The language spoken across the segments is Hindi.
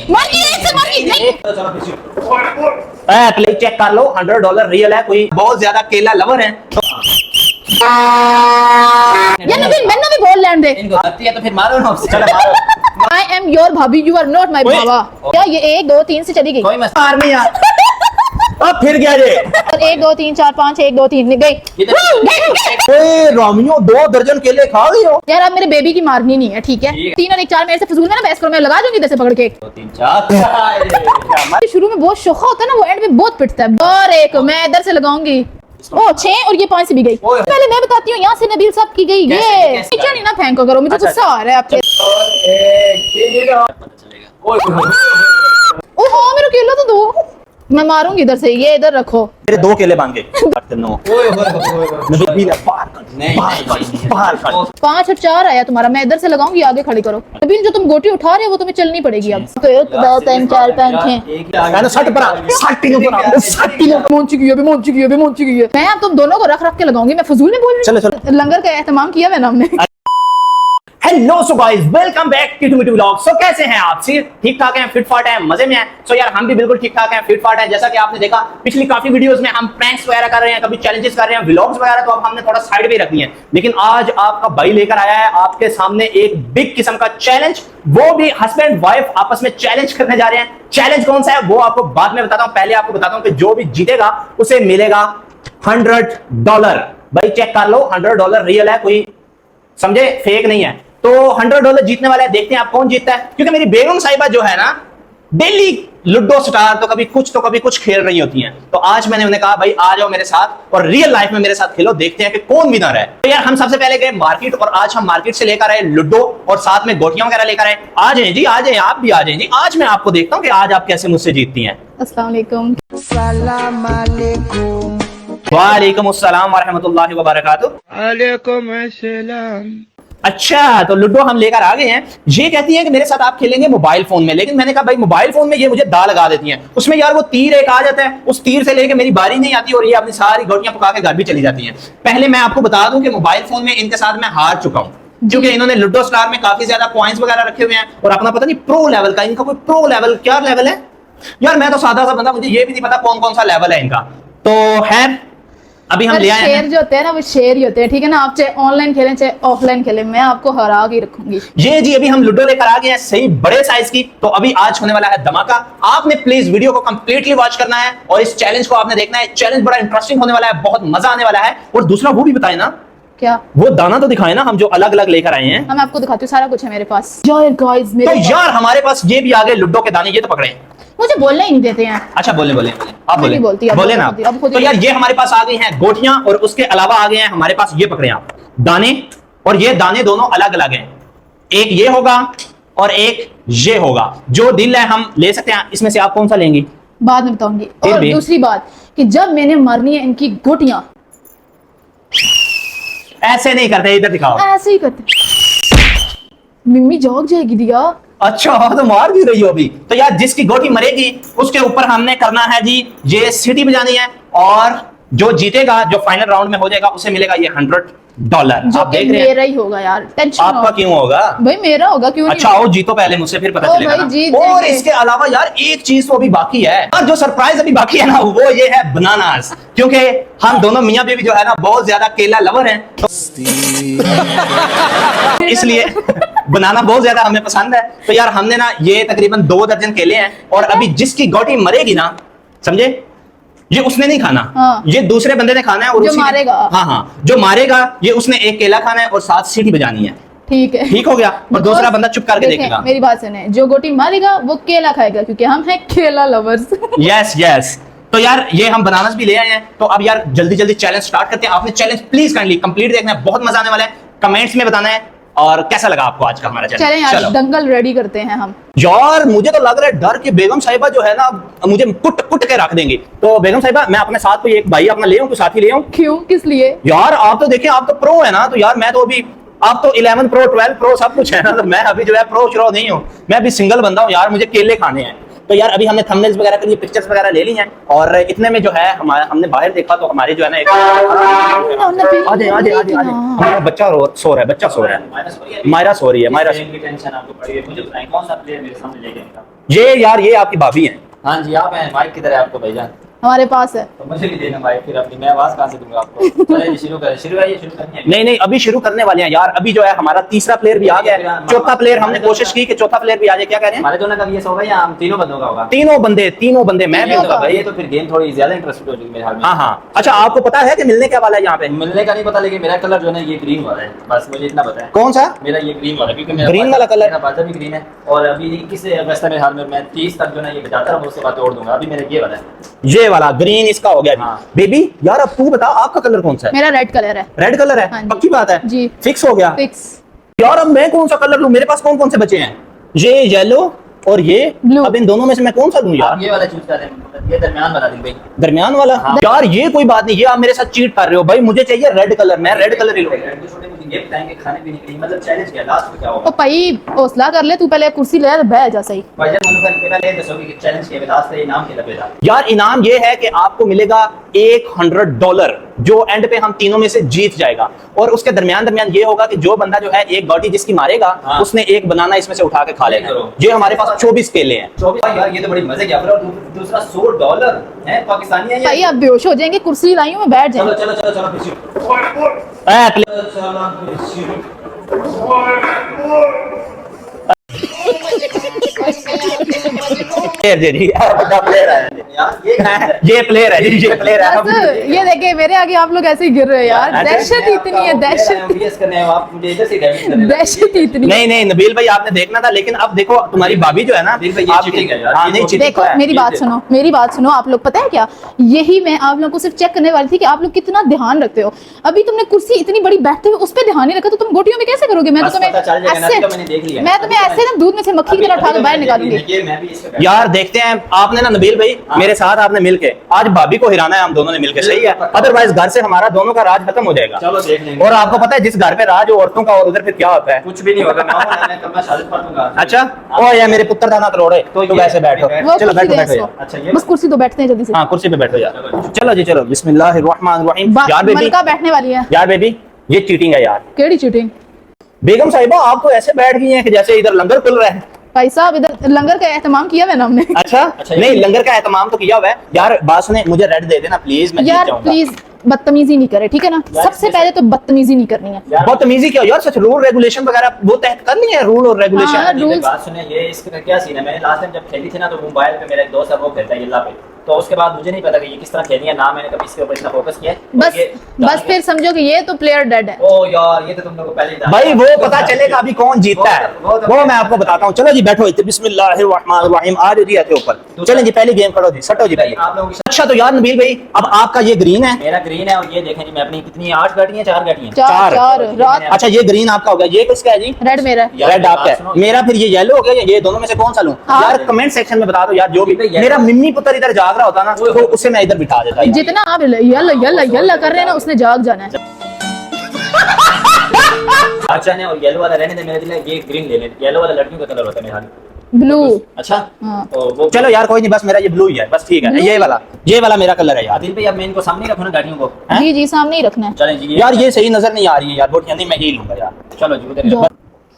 मर गई इससे मर गई नहीं। प्लीज चेक कर लो, $100 रियल है, कोई बहुत ज्यादा केला लवर है। ये नबील मैंने भी बोल लैंड दे, इनको आती है तो फिर मारो ना, चलो मारो। आई एम योर भाभी, यू आर नॉट माय बाबा। क्या ये 1 2 3 से चली गई? कोई मसला नहीं यार। अब फिर क्या रे? 1 2 3 4 5 1 2 3 गई। ओए रोमियो 2 दर्जन केले खा गई हो यार अब मेरे बेबी की मारनी नहीं है, ठीक है? 3 और 1 4 मेरे से फजूल में ना बहस करो, मैं लगा दूंगी इधर से पकड़ के। 2 3 4 शुरू में बहुत शोखा होता है ना, वो एंड में बहुत पिटता है। और एक मैं इधर से लगाऊंगी। ओ 6 और ये 5 से भी गई। पहले मैं बताती हूँ यहाँ से नबील साहब की गई। ये नीचे नहीं ना फेंको करो, मुझे गुस्सा आ रहा है आपके। ओ हाँ मेरा केला तो दो, मैं मारूंगी इधर से। ये इधर रखो, मेरे 2 केले मांगे। 5 और 4 आया तुम्हारा, मैं इधर से लगाऊंगी, आगे खड़ी करो। नबील जो तुम गोटी उठा रहे हो वो तुम्हें चलनी पड़ेगी अब। तो 1 2 3 4 5 6 मैं अब तुम दोनों को रख रख के लगाऊंगी, मैं फजूल में बोल रही हूँ। चलो लंगर का एहतमाम किया है ना हमने। Hello so guys, welcome back to Mittu vlog. So कैसे हैं आप? ठीक ठाक हैं, फिट फाट हैं, मजे में हैं? सो यार हम भी बिल्कुल ठीक ठाक हैं, फिट फाट हैं। जैसा कि आपने देखा पिछली काफी वीडियोस में हम प्रैंक्स वगैरह कर रहे हैं, कभी चैलेंजेस कर रहे हैं, व्लॉग्स वगैरह तो अब हमने थोड़ा साइड पे रखी है। लेकिन आज आपका भाई लेकर आया है आपके सामने एक बिग किस्म का चैलेंज, वो भी हस्बैंड वाइफ आपस में चैलेंज करने जा रहे हैं। चैलेंज कौन सा है वो आपको बाद में बताता हूं, पहले आपको बताता हूं कि जो भी जीतेगा उसे मिलेगा $100। भाई चेक कर लो, $100 रियल है, कोई समझे फेक नहीं है। तो $100 जीतने वाला है, देखते हैं आप कौन जीतता है। क्योंकि मेरी बेगम साहिबा जो है ना डेली लूडो स्टार तो कभी कुछ खेल रही होती हैं। तो आज मैंने उन्हें कहा भाई आ जाओ मेरे साथ और रियल लाइफ में मेरे साथ खेलो, देखते हैं कि कौन विनर है। तो यार हम सबसे पहले गए मार्केट और आज हम मार्केट से लेकर आए लूडो और साथ में गोटियां वगैरह लेकर आए। आ जाए जी, आ जाए, आप भी आ जाए जी। आज मैं आपको देखता हूँ कि आज आप कैसे मुझसे जीतती हैं। अस्सलाम वालेकुम। वालेकुम अस्सलाम वरहमतुल्लाहि वबरकातुहू। वालेकुम अस्सलाम। अच्छा तो लूडो हम लेकर आ गए हैं। ये कहती है कि मेरे साथ आप खेलेंगे मोबाइल फोन में, लेकिन मैंने कहा भाई मोबाइल फोन में ये मुझे दा लगा देती हैं, उसमें यार वो तीर एक आ जाता है, उस तीर से लेके मेरी बारी नहीं आती और ये अपनी सारी गोटियां पका के घर भी चली जाती हैं। पहले मैं आपको बता दूं कि मोबाइल फोन में इनके साथ मैं हार चुका हूं, क्योंकि इन्होंने लूडो स्टार में काफी ज्यादा पॉइंट्स वगैरह रखे हुए हैं और अपना पता नहीं प्रो लेवल का, इनका कोई प्रो लेवल क्या लेवल है यार, मैं तो सादा सा बंदा, मुझे ये भी नहीं पता कौन कौन सा लेवल है इनका। तो खैर अभी हम ले आए हैं। शेर जो होते हैं ना वो शेर ही होते हैं, ठीक है ना? आप चाहे ऑनलाइन खेलें चाहे ऑफलाइन खेलें, मैं आपको हरा के रखूंगी। ये जी अभी हम लूडो लेकर आ गए हैं सही बड़े साइज की। तो अभी आज होने वाला है धमाका। आपने प्लीज वीडियो को कंप्लीटली वॉच करना है और इस चैलेंज को आपने देखना है। चैलेंज बड़ा इंटरेस्टिंग होने वाला है, बहुत मजा आने वाला है। और दूसरा वो भी बताए ना, क्या वो दाना तो दिखाए ना हम जो अलग अलग लेकर आए हैं। मैं आपको दिखाती हूँ, सारा कुछ है मेरे पास। यार गाइस तो यार हमारे पास ये भी आ गए लूडो के दाने, ये तो पकड़े। मुझे बोलने ही नहीं देते हैं। अच्छा बोले आप बोले बोले ना। तो यार ये हमारे पास आ गई हैं गोटियां और उसके अलावा आ गए हैं हमारे पास, ये पकड़े आप दाने, और ये दाने दोनों अलग अलग हैं। एक ये होगा और एक ये होगा। जो दिल है हम ले सकते हैं, इसमें से आप कौन सा लेंगी बाद में बताऊंगी। और दूसरी बात कि जब मैंने मारनी है इनकी गोटियां, ऐसे नहीं करते, इधर दिखाओ, ऐसे ही करते। मम्मी जाग जाएगी दिया। अच्छा तो मार भी रही हो अभी। तो यार जिसकी गोटी मरेगी उसके ऊपर हमने करना है जी ये सीटी बजानी है, और जो जीतेगा, जो फाइनल राउंड में हो जाएगा, उसे मिलेगा ये $100। जो आप देख रहे हैं मेरा ही होगा यार, टेंशन आपका क्यों होगा भाई? मेरा होगा क्यों? अच्छा आओ जीतो पहले मुझसे, फिर पता चलेगा ना। और इसके अलावा यार एक चीज तो अभी बाकी है, और जो सरप्राइज अभी बाकी है ना वो ये है बनानास, क्योंकि हम दोनों मियां बीवी जो है ना बहुत ज्यादा केला लवर हैं, तो इसलिए बनाना बहुत ज्यादा हमें पसंद है। तो यार हमने ना ये तकरीबन 2 दर्जन केले हैं, और अभी जिसकी गोटी मरेगी ना, समझे, ये उसने नहीं खाना। हाँ। ये दूसरे बंदे ने खाना है, और जो मारेगा, हाँ जो मारेगा ये उसने एक केला खाना है और 7 सीटी बजानी है। ठीक है, ठीक हो गया। और दूसरा बंदा चुप करके देखेगा। मेरी बात सुने, जो गोटी मारेगा वो केला खाएगा, क्योंकि हम हैं केला लवर्स। यस। तो यार ये हम बनानास भी ले आए हैं। तो अब यार जल्दी जल्दी चैलेंज स्टार्ट करते हैं। आपने चैलेंज प्लीज काइंडली कंप्लीट देखना है, बहुत मजा आने वाला है। कमेंट्स में बताना है और कैसा लगा आपको आज का हमारा चैलेंज। चलें आज दंगल रेडी करते हैं हम। यार मुझे तो लग रहा है डर कि बेगम साहिबा जो है ना मुझे कुट के रख देंगी। तो बेगम साहिबा मैं अपने साथ कोई एक भाई अपना ले आऊं, कोई साथी ले आऊं? क्यों, किस लिए? यार आप तो देखिए, आप तो प्रो है ना, तो यार मैं तो अभी, आप तो 11 प्रो 12 प्रो सब कुछ है ना, तो मैं अभी जो है प्रो श्रो नहीं हूँ, मैं अभी सिंगल बंदा हूँ यार, मुझे केले खाने हैं। तो यार अभी हमने थंबनेल्स वगैरह के लिए पिक्चर्स वगैरह ले ली हैं और इतने में जो है हमारा हमने बाहर देखा तो हमारे जो है ना एक आधे आधे आधे आधे हमारा बच्चा सो रहा है, बच्चा सो रहा है, मायरा सो रही है, मायरा टेंशन आपको पड़ी है। मुझे बताएं कौन सा प्लेयर मेरे सामने लेके आएगा? ये यार ये आपकी भाभी है। हाँ जी आप हैं, माइक किधर है आपको भाईजान? हमारे पास है। तो मुझे भी देना माइक फिर अपनी, मैं आवाज कहाँ से दूंगा आपको? चलिए जी शुरू करें, शुरू है, शुरू करनी है। नहीं नहीं अभी शुरू करने वाले हैं यार। अभी जो है हमारा तीसरा प्लेयर भी आ गया है, चौथा प्लेयर हमने कोशिश की कि चौथा प्लेयर भी आ जाए। क्या कह रहे हैं? हमारे दोनों का भी ये होगा या हम तीनों बंदों का होगा? तीनों बंदे मैं भी होगा भाई ये तो फिर गेम थोड़ी ज्यादा इंटरेस्टेड हो जाएगी मेरे हाल में। हाँ हाँ अच्छा आपको पता है कि मिलने क्या वाला है यहाँ पे? मिलने का नहीं पता, लेकिन मेरा कलर जो है ना ये ग्रीन वाला है, बस मुझे इतना पता है। कौन सा? मेरा ये ग्रीन वाला, क्योंकि मेरा ग्रीन वाला कलर? मेरा बाजा भी ग्रीन है और अभी 21 अगस्त मेरे हाल में मैं 30 तक जो है ना ये बजाता रहूंगा, उसके बाद तोड़ दूंगा। अभी मेरा ये वाला है, ये वाला ग्रीन इसका हो गया। हाँ। बेबी यार अब तू बता आपका कलर कौन सा है? मेरा रेड कलर है। रेड कलर है? हाँ जी। पक्की बात है? जी। फिक्स हो गया? फिक्स। यार अब मैं कौन सा कलर लूं? मेरे पास कौन कौन से बचे हैं? ये येलो और ये ब्लू। अब इन दोनों में से मैं कौन सा दूं यार? आप ये वाला चूज करें, ये दरमियान वाला दिन भाई। दरमियान वाला? हाँ। यार ये कोई बात नहीं, ये आप मेरे साथ चीट कर रहे हो भाई। मुझे चाहिए रेड कलर, मैं रेड कलर ही लूंगा। छोटे मुझे ये बताएंगे खाने पीने के लिए मतलब चैलेंज क्या लास्ट में क्या होगा? ओ भाई हौसला कर ले, तू पहले कुर्सी ले आ, बैठ जा सही। भाईजान मुझे पहले ये दसो कि चैलेंज के लास्ट से इनाम क्या लगेगा? यार इनाम ये है कि आपको मिलेगा $100 जो एंड पे हम तीनों में से जीत जाएगा। और उसके दरमियान ये होगा कि जो बंदा जो है एक गौटी जिसकी मारेगा हाँ। उसने एक बनाना इसमें से उठा के खा लेना है। ये हमारे पास 24 केले हैं। 24 यार ये तो बड़ी मजे की ऑफर है। और दूसरा $100 है, पाकिस्तानी है ये। भाई आप बेहोश हो जाएंगे, कुर्सी लाई हूं मैं, बैठ चलो जाए। चलो चलो चलो फिर शुरू। चलो फिर शुरू। प्लेयर है यार ये ये प्लेयर है ये प्लेयर है। बस ये देखे मेरे आगे आप लोग ऐसे ही गिर रहे हो यार। अच्छा। दहशत इतनी है, दहशत बीएस करने हैं आप, मुझे इधर से डैमेज करने लगे। दहशत इतनी है। नहीं नहीं नबील भाई आपने देखना था, लेकिन अब देखो तुम्हारी भाभी जो है ना नबील भाई, ये आप cheating है यार, हाँ ये नहीं तो cheating देखो तो है। मेरी बात सुनो, मेरी बात सुनो। आप लोग पता है क्या, यही मैं आप लोगों को सिर्फ चेक करने वाली थी कि आप लोग कितना ध्यान रखते हो। अभी तुमने कुर्सी इतनी बड़ी बैठते हुए उस पर ध्यान नहीं रखा तो तुम गोटियों में कैसे करोगे? मैं बस तो पता चल जाएगा ना, तुम्हें तो मैंने देख लिया। मैं तुम्हें ऐसे ना दूध में से मक्खी की तरह उठा के बाहर निकालूंगी। ये मैं भी इस पे यार देखते हैं आपने ना नबील भाई मेरे साथ आपने मिलके आज भाभी को हिराना है हम दोनों ने मिलके, सही है? अदरवाइज घर से हमारा दोनों का राज खत्म हो जाएगा। चलो देख लेंगे। और आपको पता है जिस घर पे राज हो औरतों का और उधर फिर क्या होता है? कुछ भी नहीं होगा, मैं कल शादी पढ़ दूंगा। अच्छा ओ यार मेरे पुत्र दाना करोड़े तो ये- वैसे बैठो। वो चलो कुर्सी बैठो दे बैठो इसको। यार। अच्छा, ये बस कुर्सी तो बैठते हैं जल्दी से। हाँ कुर्सी पे बैठो यार। चलो जी चलो बिस्मिल्लाहिर्रहमानिर्रहीम। यार बेबी मलका बैठने वाली है। यार बेबी ये चीटिंग है यार। केड़ी चीटिंग? बेगम साहिबा आप तो ऐसे बैठ गई हैं कि जैसे इधर लंगर खुल रहा है। भाई साहब इधर लंगर का एहतमाम किया है ना हमने। अच्छा नहीं लंगर का एहतमाम तो किया हुआ है यार। बात सुने मुझे रेड दे देना प्लीज, मैं जीत यार जाऊंगा। प्लीज बदतमीजी नहीं करे, ठीक है ना? सबसे पहले तो बदतमीजी नहीं करनी है। बदतमीजी क्या यार? सच रूल रेगुलेशन वगैरह वो तय करनी है, रूल और हाँ, रेगुलेशन। ये rules- बात सुने, ये इसका क्या सीन है? मैंने लास्ट टाइम जब खेली थी ना तो मोबाइल पे मेरा एक दोस्त है वो खेलता है यल्ला पे, तो उसके बाद मुझे नहीं पता कि ये किस तरह खेलनी है ना, मैंने कभी इसके ऊपर इतना फोकस किया है। और बस ये बस फिर समझो कि ये तो प्लेयर डेड है। ओ यार ये तो तुम लोगों को पहले ही भाई वो पता चलेगा अभी कौन जीतता है, वो मैं आपको बताता हूँ। चलो जी बैठो बिस्मिल्लाहिर्रहमानिर्रहीम। आ रही है ऊपर। चलें जी पहले गेम करो जी, सटो जी पहले। आप लोगों की अच्छा तो यार नबील भाई अब आपका ये ग्रीन है। मेरा ग्रीन है और ये देखें जी मैं अपनी कितनी 8 गाड़ी है 4 गाड़ी है। चार चार। रात अच्छा ये ग्रीन आपका हो गया, ये किसका है जी? रेड मेरा है। यार, रेड आपका बात सुनो। है, मेरा फिर ये येलो हो गया। ये दोनों में से कौन सा लूं? हाँ। यार कमेंट सेक्शन में बता दो यार जो भी। ये मेरा मिन्नी पुत्र इधर जाग रहा होता ना तो उसे मैं इधर बिठा देता। जितना आप यल्ला यल्ला यल्ला कर रहे हैं ना उसने जाग जाना है। अच्छा ने और येलो वाला रहने दे, मेरे दिल में ये ग्रीन ले ले। येलो वाला लड़कियों का कलर होता है मेरे हाथ में। ब्लू। अच्छा हाँ। तो वो चलो यार कोई नहीं, बस मेरा ये ब्लू ही है, बस ठीक है। Blue? ये वाला मेरा कलर है यार। आदिल भाई अब मैं इनको सामने रखूं ना गाड़ियों को? हैं? जी जी सामने ही रखना है। चलें जी यार ये सही नजर नहीं आ रही है यार, बोटियां नहीं मैं यही लूंगा यार। चलो जी उधर दो।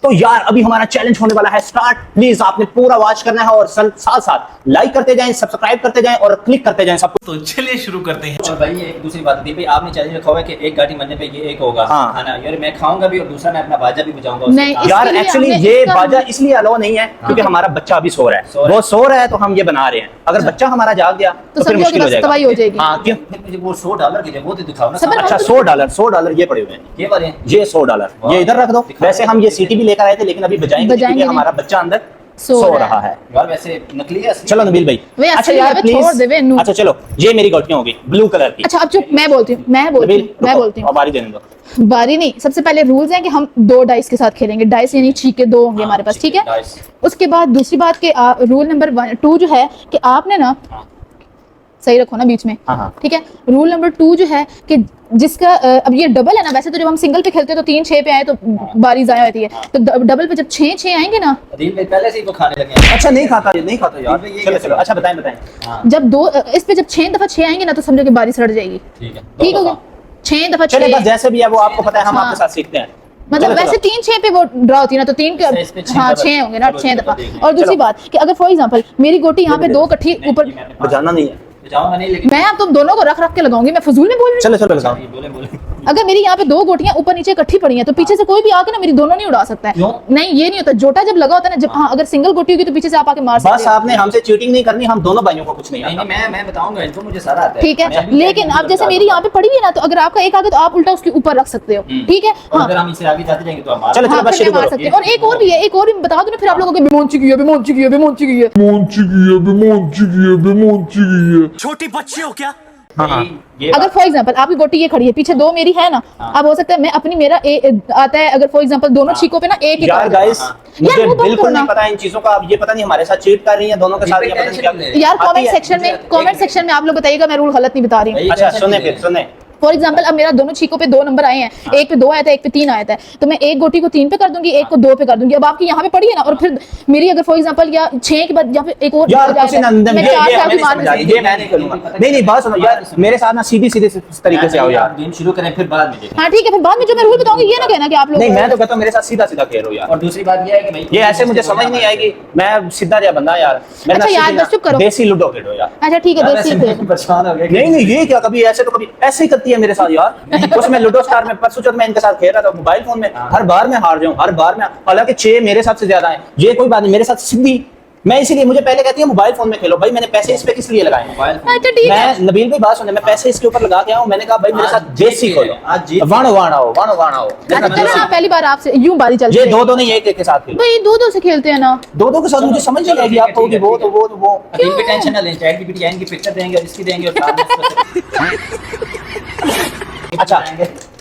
तो यार अभी हमारा चैलेंज होने वाला है स्टार्ट। प्लीज आपने पूरा वॉच करना है और साथ साथ लाइक करते जाएं, सब्सक्राइब करते जाएं और क्लिक करते जाएं सब कुछ। तो चलिए शुरू करते हैं। और भाई एक दूसरी बात थी भाई, आपने चैलेंज रखा हुआ है कि एक गाड़ी मरने पे ये एक होगा हाँ। खाना, यार मैं खाऊंगा भी और दूसरा मैं अपना बाजा भी बजाऊंगा उसके नहीं, साथ। यार इसके लिए एक्चुअली हमने ये इसका- बाजा इसलिए अलाउ नहीं है क्योंकि हमारा बच्चा अभी सो रहा सो है। रहा वो सो रहा है तो हम ये बना रहे हैं। अगर बच्चा हमारा जाग गया तो फिर समझो मुश्किल कि हो बस तबाही हो जाएगा। जाएगी। हाँ क्यों? फिर मुझे वो $100 के वो तो दिखाओ ना सब सामने। अच्छा $100 ये पड़े हुए हैं। ये वाले हैं। ये $100 ये इधर रख दो। वैसे हम ये सीटी भी लेकर आए थे लेकिन अभी बजाएंगे बजाएंगे क्योंकि नहीं। हमारा बच्चा अंदर सो सो रहा रहा है। यार वैसे नकली है असली? चलो नबील भाई वे अच्छा असली यार है, प्लीज छोड़ दे वे, नू। अच्छा चलो ये मेरी गोटियां होगी ब्लू कलर की। अच्छा अब चुप, मैं बोलती हूँ मैं बोलती हूँ। अब बारी देने दो। बारी नहीं, सबसे पहले रूल्स हैं कि हम 2 डाइस के साथ खेलेंगे। डाइस यानी छीके 2 होंगे हमारे पास, ठीक है? डाइस। उसके बाद दूसरी बात के रूल नंबर 2 जो है कि आपने ना सही रखो ना बीच में। हाँ। ठीक है। रूल नंबर 2 जो है कि जिसका अब ये डबल है ना, वैसे तो जब हम सिंगल पे खेलते हैं तो 3-6 पे आए तो बारी जाया होती है, तो डबल पे जब 6-6 आएंगे ना, अदील भाई पहले से ही वो खाने लगे हैं। अच्छा नहीं खाता यार। चलो चलो, अच्छा बताएं। हाँ, जब इस पे जब 6 दफा 6 आएंगे ना तो समझो कि बारी सड़ जाएगी। ठीक है, ठीक हो गया। 6 दफा चले बस 6, जैसे भी है वो आपको पता है, हम हाँ। आपके साथ सीखते हैं। मतलब चलो, वैसे 3-6 पे वो ड्रा होती है ना, तो 3 के इस पे 6 हाँ दफा। 6 होंगे ना, चलो, 6 चलो, दफा। देख लें। और दूसरी चलो। बात कि अगर फॉर एग्जांपल मेरी गोटी यहाँ पे 2 इकट्ठी ऊपर, बजाना नहीं है। जाऊंगा नहीं, लेकिन मैं अब तुम दोनों को रख रख के लगाऊंगी, मैं फजूल में बोल रही हूँ। चलो चलो बताओ। बोले बोले अगर मेरी यहाँ पे 2 गोटियां ऊपर नीचे इकट्ठी पड़ी हैं तो पीछे से कोई भी आके ना मेरी दोनों नहीं उड़ा सकता है। क्यों? नहीं, ये नहीं होता। जोटा जब लगा होता है ना, जब हाँ अगर सिंगल गोटी होगी तो पीछे से आप आके मार सकते बस हो। आपने हमसे चीटिंग नहीं करनी, हम दोनों भाइयों को कुछ नहीं नहीं आता। नहीं, मैं बताऊंगा इनको, मुझे सारा आता है। ठीक मैं है, भी लेकिन आप जैसे मेरी यहाँ पे पड़ी हुई है ना, तो अगर आपका एक आगे तो आप उल्टा उसके ऊपर रख सकते हो। ठीक है। और हाँ अगर हम इससे आगे जाते जाएंगे तो हम चलो, हाँ, बस फिर शुरू मैं मार करो। सकते हैं। और एक और भी है, एक और भी बता दूं ना, फिर आप लोगों को बेमोंची की है, बेमोंची की है, बेमोंची की है। छोटी बच्ची हो क्या? हाँ, ये अगर फॉर एग्जांपल आपकी गोटी ये खड़ी है, पीछे 2 मेरी है ना, अब हो सकता है मैं अपनी मेरा आता है, अगर फॉर एग्जांपल दोनों छीकों पे ना एक एक यार गाइस, मुझे यार, वो बंद बिल्कुल करो ना। नहीं पता इन चीजों का। अब ये पता नहीं हमारे साथ चीट कर रही हैं दोनों के साथ, या पता नहीं क्या। यार आती कमेंट है। सेक्शन में आप लोग बताइएगा, मैं रूल गलत नहीं बता रही हूँ। अच्छा सुने फिर सुने। फॉर एग्जांपल अब मेरा दोनों छीकों पे 2 नंबर आए हैं, एक पे 2 आया था, एक पे 3 आया था, तो मैं एक गोटी को 3 पे कर दूंगी, एक को 2 पे कर दूंगी। अब आपकी यहाँ पे पड़ी है ना, और फिर मेरी अगर फॉर एग्जांपल या 6 के बाद या फिर एक और यार हो जाएगा, कुछ नंदन, मैं ये 4 ये साल हमें की नहीं मार समझ आ रही, ये मैं नहीं करूंगा। नहीं बात सुनो यार, मेरे साथ ना सीधी तरीके से आओ यार। गेम शुरू करें फिर बाद में देखें। हाँ ठीक है, फिर बाद में जो मैं रूल बताऊंगी ये ना कहना कि आप लोग नहीं मैं तो कहता हूँ मेरे साथ सीधा खेलो यार। और दूसरी बात ये है कि भाई ये ऐसे मुझे समझ नहीं आएगी, मैं सीधा जा बंदा यार। मैं अच्छा यार, बस चुप करो। देसी लूडो खेलो यार। अच्छा ठीक है, देसी खेल। परेशान हो गया। नहीं ये क्या, कभी ऐसे तो कभी ऐसे ही करती है मेरे साथ यार। उसमें लूडो स्टार में परसों चौथ मैं इनके साथ खेल रहा था मोबाइल फोन में, हर बार मैं हार जाऊं, हर बार मैं, हालांकि 6 मेरे साथ से ज्यादा है। ये कोई बात नहीं, मेरे साथ सीधी मैं इसीलिए, मुझे पहले कहती है मोबाइल फोन में खेलो। भाई मैंने पैसे इस पे किस लिए लगाए? मोबाइल अच्छा ठीक है। मैं नबील भाई बात सुने, मैं पैसे इसके ऊपर लगा के आऊं। मैंने कहा भाई मेरे साथ देसी खोलो, आज जीत वाणो वाणो। अच्छा चलो ना, पहली बार आपसे यूं बारी चलती ये है। 2-2 नहीं, एक के साथ खेलो। भाई 2-2 से खेलते हैं ना। 2-2 के साथ मुझे समझ नहीं आएगी। आप कहोगे वो तो वो अभी भी टेंशन ना लें, चैट जीपीटी की पिक्चर देंगे और इसकी देंगे और अच्छा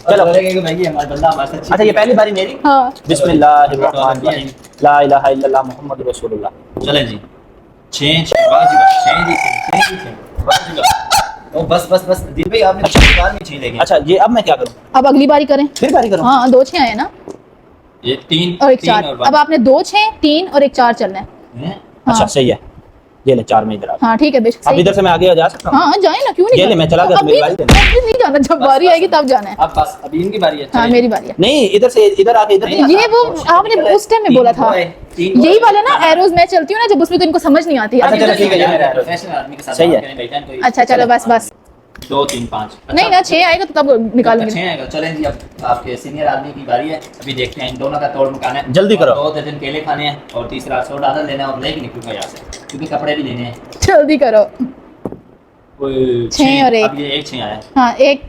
चलो। भाई ये हमारा बंदा हमारे साथ। अच्छा ये पहली बारी मेरी। हाँ बिस्मिल्लाहिर्रहमानिर्रहीम, ला इलाहा इल्लल्लाह मुहम्मदुर रसूलुल्लाह। चलें जी, 6 ओ बस दिल भाई आपने पिछली बार में 6 देखे। अच्छा ये अब मैं क्या करूं? अब अगली बारी करें। फिर बारी करूं? हाँ 2-6 आए ना, ये 3 और एक 4। अब आपने 2-6, 3 और एक 4 चलना है। अच्छा हाँ। सही है, ये ले 4 में इधर आ। हाँ ठीक है बेशक अब सही। इधर से मैं आगे जा सकता हूं? हाँ जाए ना, क्यों नहीं ये ले, जाना? मैं चला गया, अभी मेरी बारी देना। अभी नहीं जाना, जब बारी आएगी तब जाना है। अब बस अभी इनकी बारी है। हाँ चलें। मेरी बारी है। नहीं इधर से इधर आके इधर नहीं ये वो आपने उस टाइम में बोला था, यही वाला ना एरोज मैं चलती हूँ ना जब, उसमें तो इनको समझ नहीं आती। अच्छा, चलो, ठीक है, ये मेरा है। प्रोफेशनल आदमी के साथ सही है। बात करें भाई, टाइम कोई- अच्छा चलो बस 2 3 5 नहीं ना, 6 आएगा तो तब निकालूंगी। 6 आएगा। चलें जी, अब आपके सीनियर आदमी की बारी है। अभी देखते हैं इन दोनों का तोड़ मुकाना है। जल्दी करो। 2 दर्जन केले खाने हैं और तीसरा $100 लेना है और लेके निकलूंगा यहाँ से, क्योंकि कपड़े भी लेने हैं। जल्दी करो। 6 और 1। अब ये 1 6 आया है। हाँ एक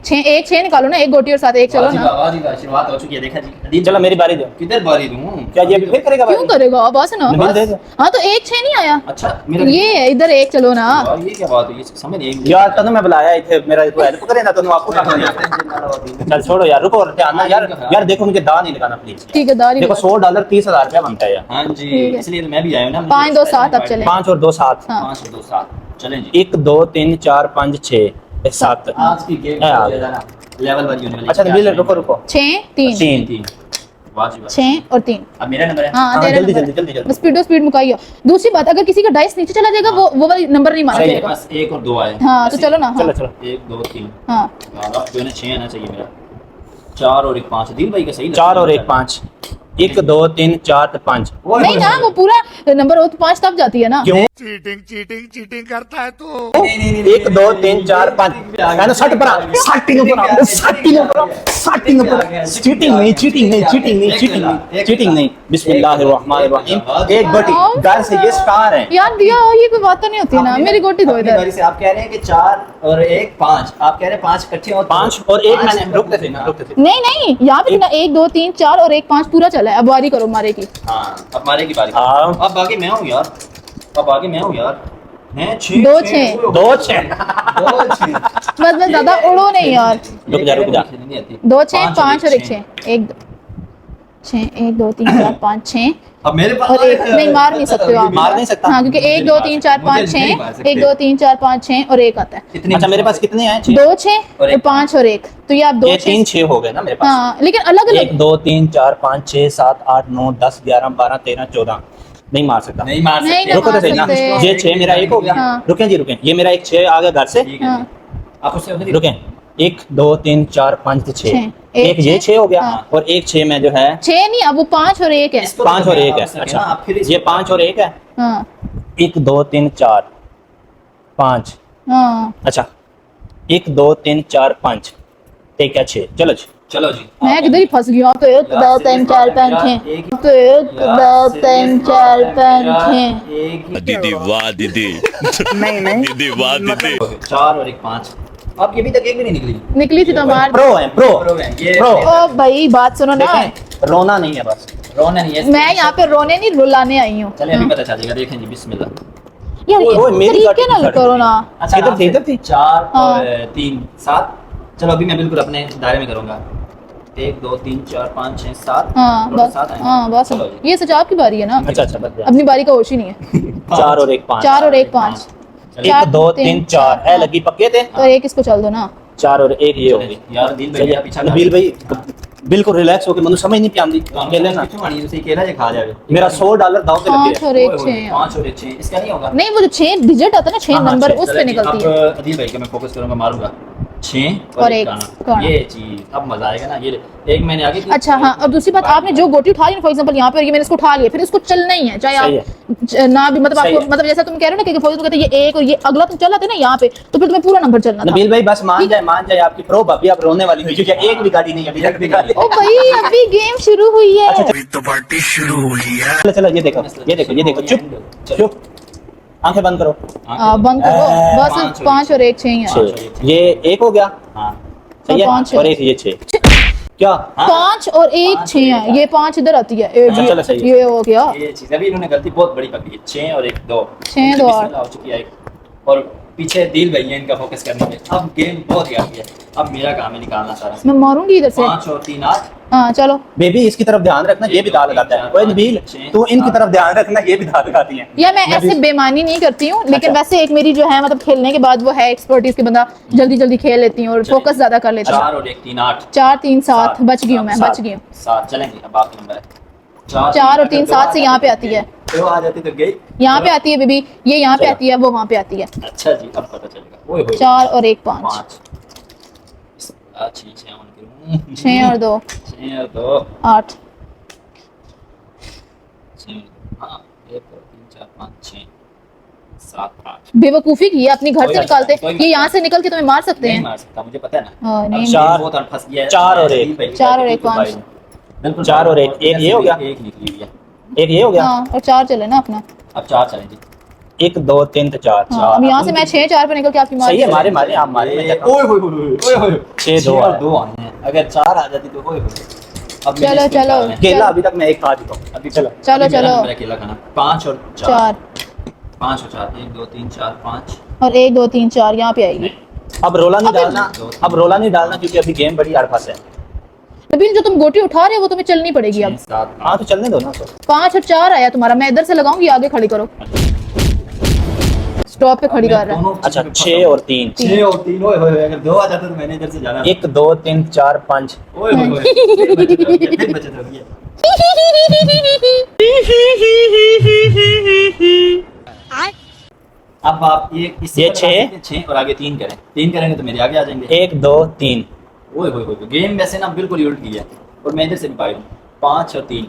6 निकालो ना, एक गोटी और साथ एक चलो ना। आवाज ही शुरुआत हो चुकी है। देखा जी अदील, चलो मेरी बारी दो। किधर बारी दूं? क्या ये भी फिर करेगा क्यों बारी? करेगा अब बस ना। नबील दे दो। हाँ तो 1 6 नहीं आया, अच्छा मेरा ये है, इधर 1 चलो ना। और ये क्या बात है, ये समझ नहीं आई। यार तनु मैं बुलाया इथे, मेरा तो हेल्प करे ना, तनु आपको काम नहीं आता। चल छोड़ो यार, रुको ध्यान ना यार। यार देखो मुझे दांत नहीं लगाना प्लीज। ठीक है दारी देखो $100 30,000 रुपया बनता है यार। हाँ जी, ठीक है। इसलिए तो मैं भी आया हूं ना। 5 2 7 अब चले। 5 और 2 7। हाँ 5 और 2 7। चलें जी। 1 2 3 4 5 6 7। आज की गेम है, बहुत ज्यादा ना लेवल वाली होने वाली है। अच्छा नबील रुको 6 3 3 वाजिब। 6 और 3। अब मेरा नंबर है। हाँ तेरा जल्दी, नंबर है। जल्दी, जल्दी। बस स्पीड मुकाइयो। दूसरी बात, अगर किसी का डाइस नीचे चला जाएगा वो वाला नंबर नहीं माना सही है। जाएगा। बस 1 और 2 आए। हाँ तो चलो ना। हाँ चलो 1 2 3 हाँ 6 आना चाहिए मेरा। 4 और 1 5। दिल भाई का सही 4 और 1 5। 1 2 3 4 5। नहीं ना, वो पूरा नंबर हो तो 5 तब जाती है ना। क्यों? चीटिंग करता है तू। 1 2 3 4 5 है ना, 60 पर 60 चीटिंग नहीं। बिस्मिल्लाहिर्रहमानिर्रहीम। एक गोटी घर से ये स्टार है यार दिया, ये कोई बात तो नहीं होती ना। मेरी गोटी दो अपनी इधर। बारी से आप कह रहे हैं कि 4 और 1 5। आप कह रहे हैं 5 इकट्ठे और 5 और 1 मैंने रुकते थे नहीं यहाँ पे ना 1 2 3 4 और 1 5 पूरा चला है। अब बारी करो मारे की। हाँ अब मारे की बारी। हाँ। अब आगे मैं हूँ यार, अब आगे मैं हूँ यार। हैं 6 दो छः। 2 6। बस ज्यादा उड़ो नहीं यार। रुक जा। 2 6 5 और 1 6 1 6 1 2 3 4 5 6 अब मेरे पास और एक नहीं मार नहीं सकते हो आप। मार नहीं सकता। हाँ क्योंकि 1 2 3 4 5 6 1 2 3 4 5 6 और एक आता है। अच्छा मेरे पास कितने हैं? 2 6 और और एक। 5 और एक, तो ये आप 2 ये 3 6 हो गए ना मेरे पास। हाँ लेकिन अलग अलग 1 2 3 4 5 6 7 8 9 10 11 12 13 14 नहीं मार सकता। नहीं मार नहीं, सकते। नहीं रुको तो मार सही ना, सकते। ये 6 मेरा एक हो गया। हाँ। रुकें जी रुकें, ये मेरा एक 6 आ गया घर से। ठीक है हाँ। जी। आप उससे उधर ही रुकें, 1 2 3 4 5 6 छः। एक ये एक 6 हो गया हाँ। और एक 6 में जो है 6 नहीं, अब वो 5 और एक है। इसको 5 और 1 है। आप अच्छा आप फिर ये 5 और 1 है। हाँ 1 2 3 4 5। हाँ अच्छा 1 2 3 4 5 ठीक है 6। चलो जी चलो जी मैं किधर ही फंस गई हूँ। तो 1 2 3 4 5 6 तो 1 2 3 4 5 6 एक दीदी वाह दीदी दीदी वाह दीदी 4 और एक 5। अब ये भी तक एक भी नहीं निकली। निकली थी तो मार। प्रो है प्रो। ये प्रो। ओ भाई बात सुनो ना, देखें रोना नहीं है बस। रोना नहीं है। मैं यहाँ पे रोने नहीं रुलाने आई हूँ। चले अभी पता चल जाएगा। देखें जी बिस्मिल्लाह। यार ओए, मेरी तरीके गाड़ी ना की करो ना। अच्छा इधर थी, इधर थी। 4 हाँ। और 3 7। चलो अभी मैं बिल्कुल अपने दायरे में करूंगा। 1 2 3 4 5 6 7। हाँ बस हाँ बस चलो जी। ये सच आपकी बारी है ना, अच्छा अच्छा बच गया। अपनी बारी का होश ही नहीं है। 4 और 1 5। 4 और 1 5 1 2 3 4 है लगी पक्के थे। और एक इसको चल दो ना। 4 और 1 ये हो गई। यार दिल चलिए भैया पीछा नबील भाई बिल्कुल रिलैक्स होके मनु समझ नहीं पांदी खेले ना। क्यों आनी उसे केला जे खा जावे। मेरा $100 दाव पे लगे 5 है। और 1 6 5 और 1 6 इसका नहीं होगा। नहीं वो जो 6 डिजिट आता है ना 6 हाँ, नंबर छः, उस पे निकलती है। अब अदील भाई का मैं फोकस करूंगा, मारूंगा 6 और एक गाना। ये चीज अब मजा आएगा ना। ये एक मैंने आगे की। अच्छा हाँ, अब दूसरी बात, आपने जो गोटी उठा ली फॉर एग्जांपल यहाँ पे, और ये मैंने इसको उठा लिया, फिर इसको चलना ही है चाहे सही आप ना भी मतलब सही आपको है। मतलब जैसा तुम कह रहे हो ना कि फॉर एग्जांपल कहते हैं ये एक और ये अगला तुम चलाते ना यहाँ पे, तो फिर तुम्हें पूरा नंबर चलना था। नबील भाई बस मान जाए आपकी प्रो भाभी आप रोने वाली हुई क्योंकि एक भी गाड़ी नहीं अभी तक दिखा ओ भाई अभी गेम शुरू हुई है। अभी तो पार्टी शुरू हुई है। चलो चलो ये देखो चुप चुप आंखें बंद करो। बंद करो बस। पाँच 5 और 1 6 ही है। 6 ये 1 हो गया। हां सही है। पाँच है। और एक ये 6 क्या 5 और 1 6 है, ये 5 इधर आती है। अच्छा, चलो, सही है। ये हो गया ये चीज अभी इन्होंने गलती बहुत बड़ी पकड़ी है। 6 और 1 2 छः, दो, आठ। हो चुकी है एक। और पीछे दिल भैया इनका फोकस करने में। अब गेम बहुत ही आती है। अब मेरा काम है निकालना सारा। मैं मारूंगी इधर से। 5 और 3 8। हाँ चलो। बेबी इसकी तरफ ध्यान रखना ये भी दाल लगाता है। ओए नबील तू इनकी तरफ ध्यान रखना ये भी दाल लगाती है। या मैं ऐसे बेमानी नहीं करती हूँ, लेकिन अच्छा। वैसे एक मेरी जो है मतलब खेलने के बाद वो है एक्सपर्टीज के बंदा जल्दी जल्दी खेल लेती हूँ और फोकस ज्यादा कर लेती हूँ। 4 और 1 3 8। 4 3 7 बच गई हूँ मैं, बच गई हूँ। 7 चलेंगे। अब आपका नंबर है 4 और 3 7 से यहाँ पे आती है, तो आ जाती तो गई। यहाँ पे आती है बेबी, ये यहाँ पे चलो। आती है, वो वहाँ पे आती है। अच्छा जी अब पता चलेगा। ओए होए 4 और 1 5 5 6 और 2 6 और 2 8 हाँ 1 2 3 4 5 6 7 8। बेवकूफी की है, अपनी घर से कोई निकालते कोई ये यहाँ से निकल के तुम्हें मार सकते नहीं हैं। मार सकता मुझे पता है ना। हाँ, नहीं, अब चार- बहुत अड़ फंस गया है। 4 और एक। 4 और 1 5 बिल्कुल 4 और एक ये हो गया। एक निकली हुई है। एक ये हो गया। हाँ और 4 चले ना अपना। अब 4 चलें जी। 1 2 3 4 हाँ, अब यहाँ से मैं 6 4 पे निकल के आपकी मार सही है। दूंगी। मारे आप मारे मैं कहता हूँ। ओए होए होए 6 2 और 2 आए हैं। अगर 4 आ जाती तो ओए होए। अब चलो, मेरे इसको चलो। निकालना है। केला अभी तक मैं एक खा चुका हूँ। अभी चलो चलो, अभी मेरा चलो। नंबर है केला खाना। 5 और 4 4 5 और 4 1 2 3 4 5। और 1 2 3 4 यहाँ पे आएगी। अब रोला नहीं अबे- डालना। अब रोला नहीं डालना क्योंकि अभी गेम बड़ी अड़फस है। नबील जो तुम गोटी उठा रहे हो वो तुम्हें चलनी पड़ेगी अब। 7 हाँ तो चलने दो ना तो। 5 और 4 आया तुम्हारा, मैं इधर से लगाऊंगी, आगे खड़ी करो। स्टॉप पे खड़ी कर रहा है। अच्छा 6 और 3 6 और 3 ओए होए अगर 2 आ जाता तो मैंने इधर से जाना। 1 2 3 4 5 ओए होए होए फिर बचत हो गई है। अब आप ये 6 और आगे 3 करें। 3 करेंगे तो मेरे आगे आ जाएंगे। 1 2 3 ओए होए होए गेम वैसे ना बिल्कुल ही उल्टी है और मैं इधर से भी पाई हूँ। 5 और 3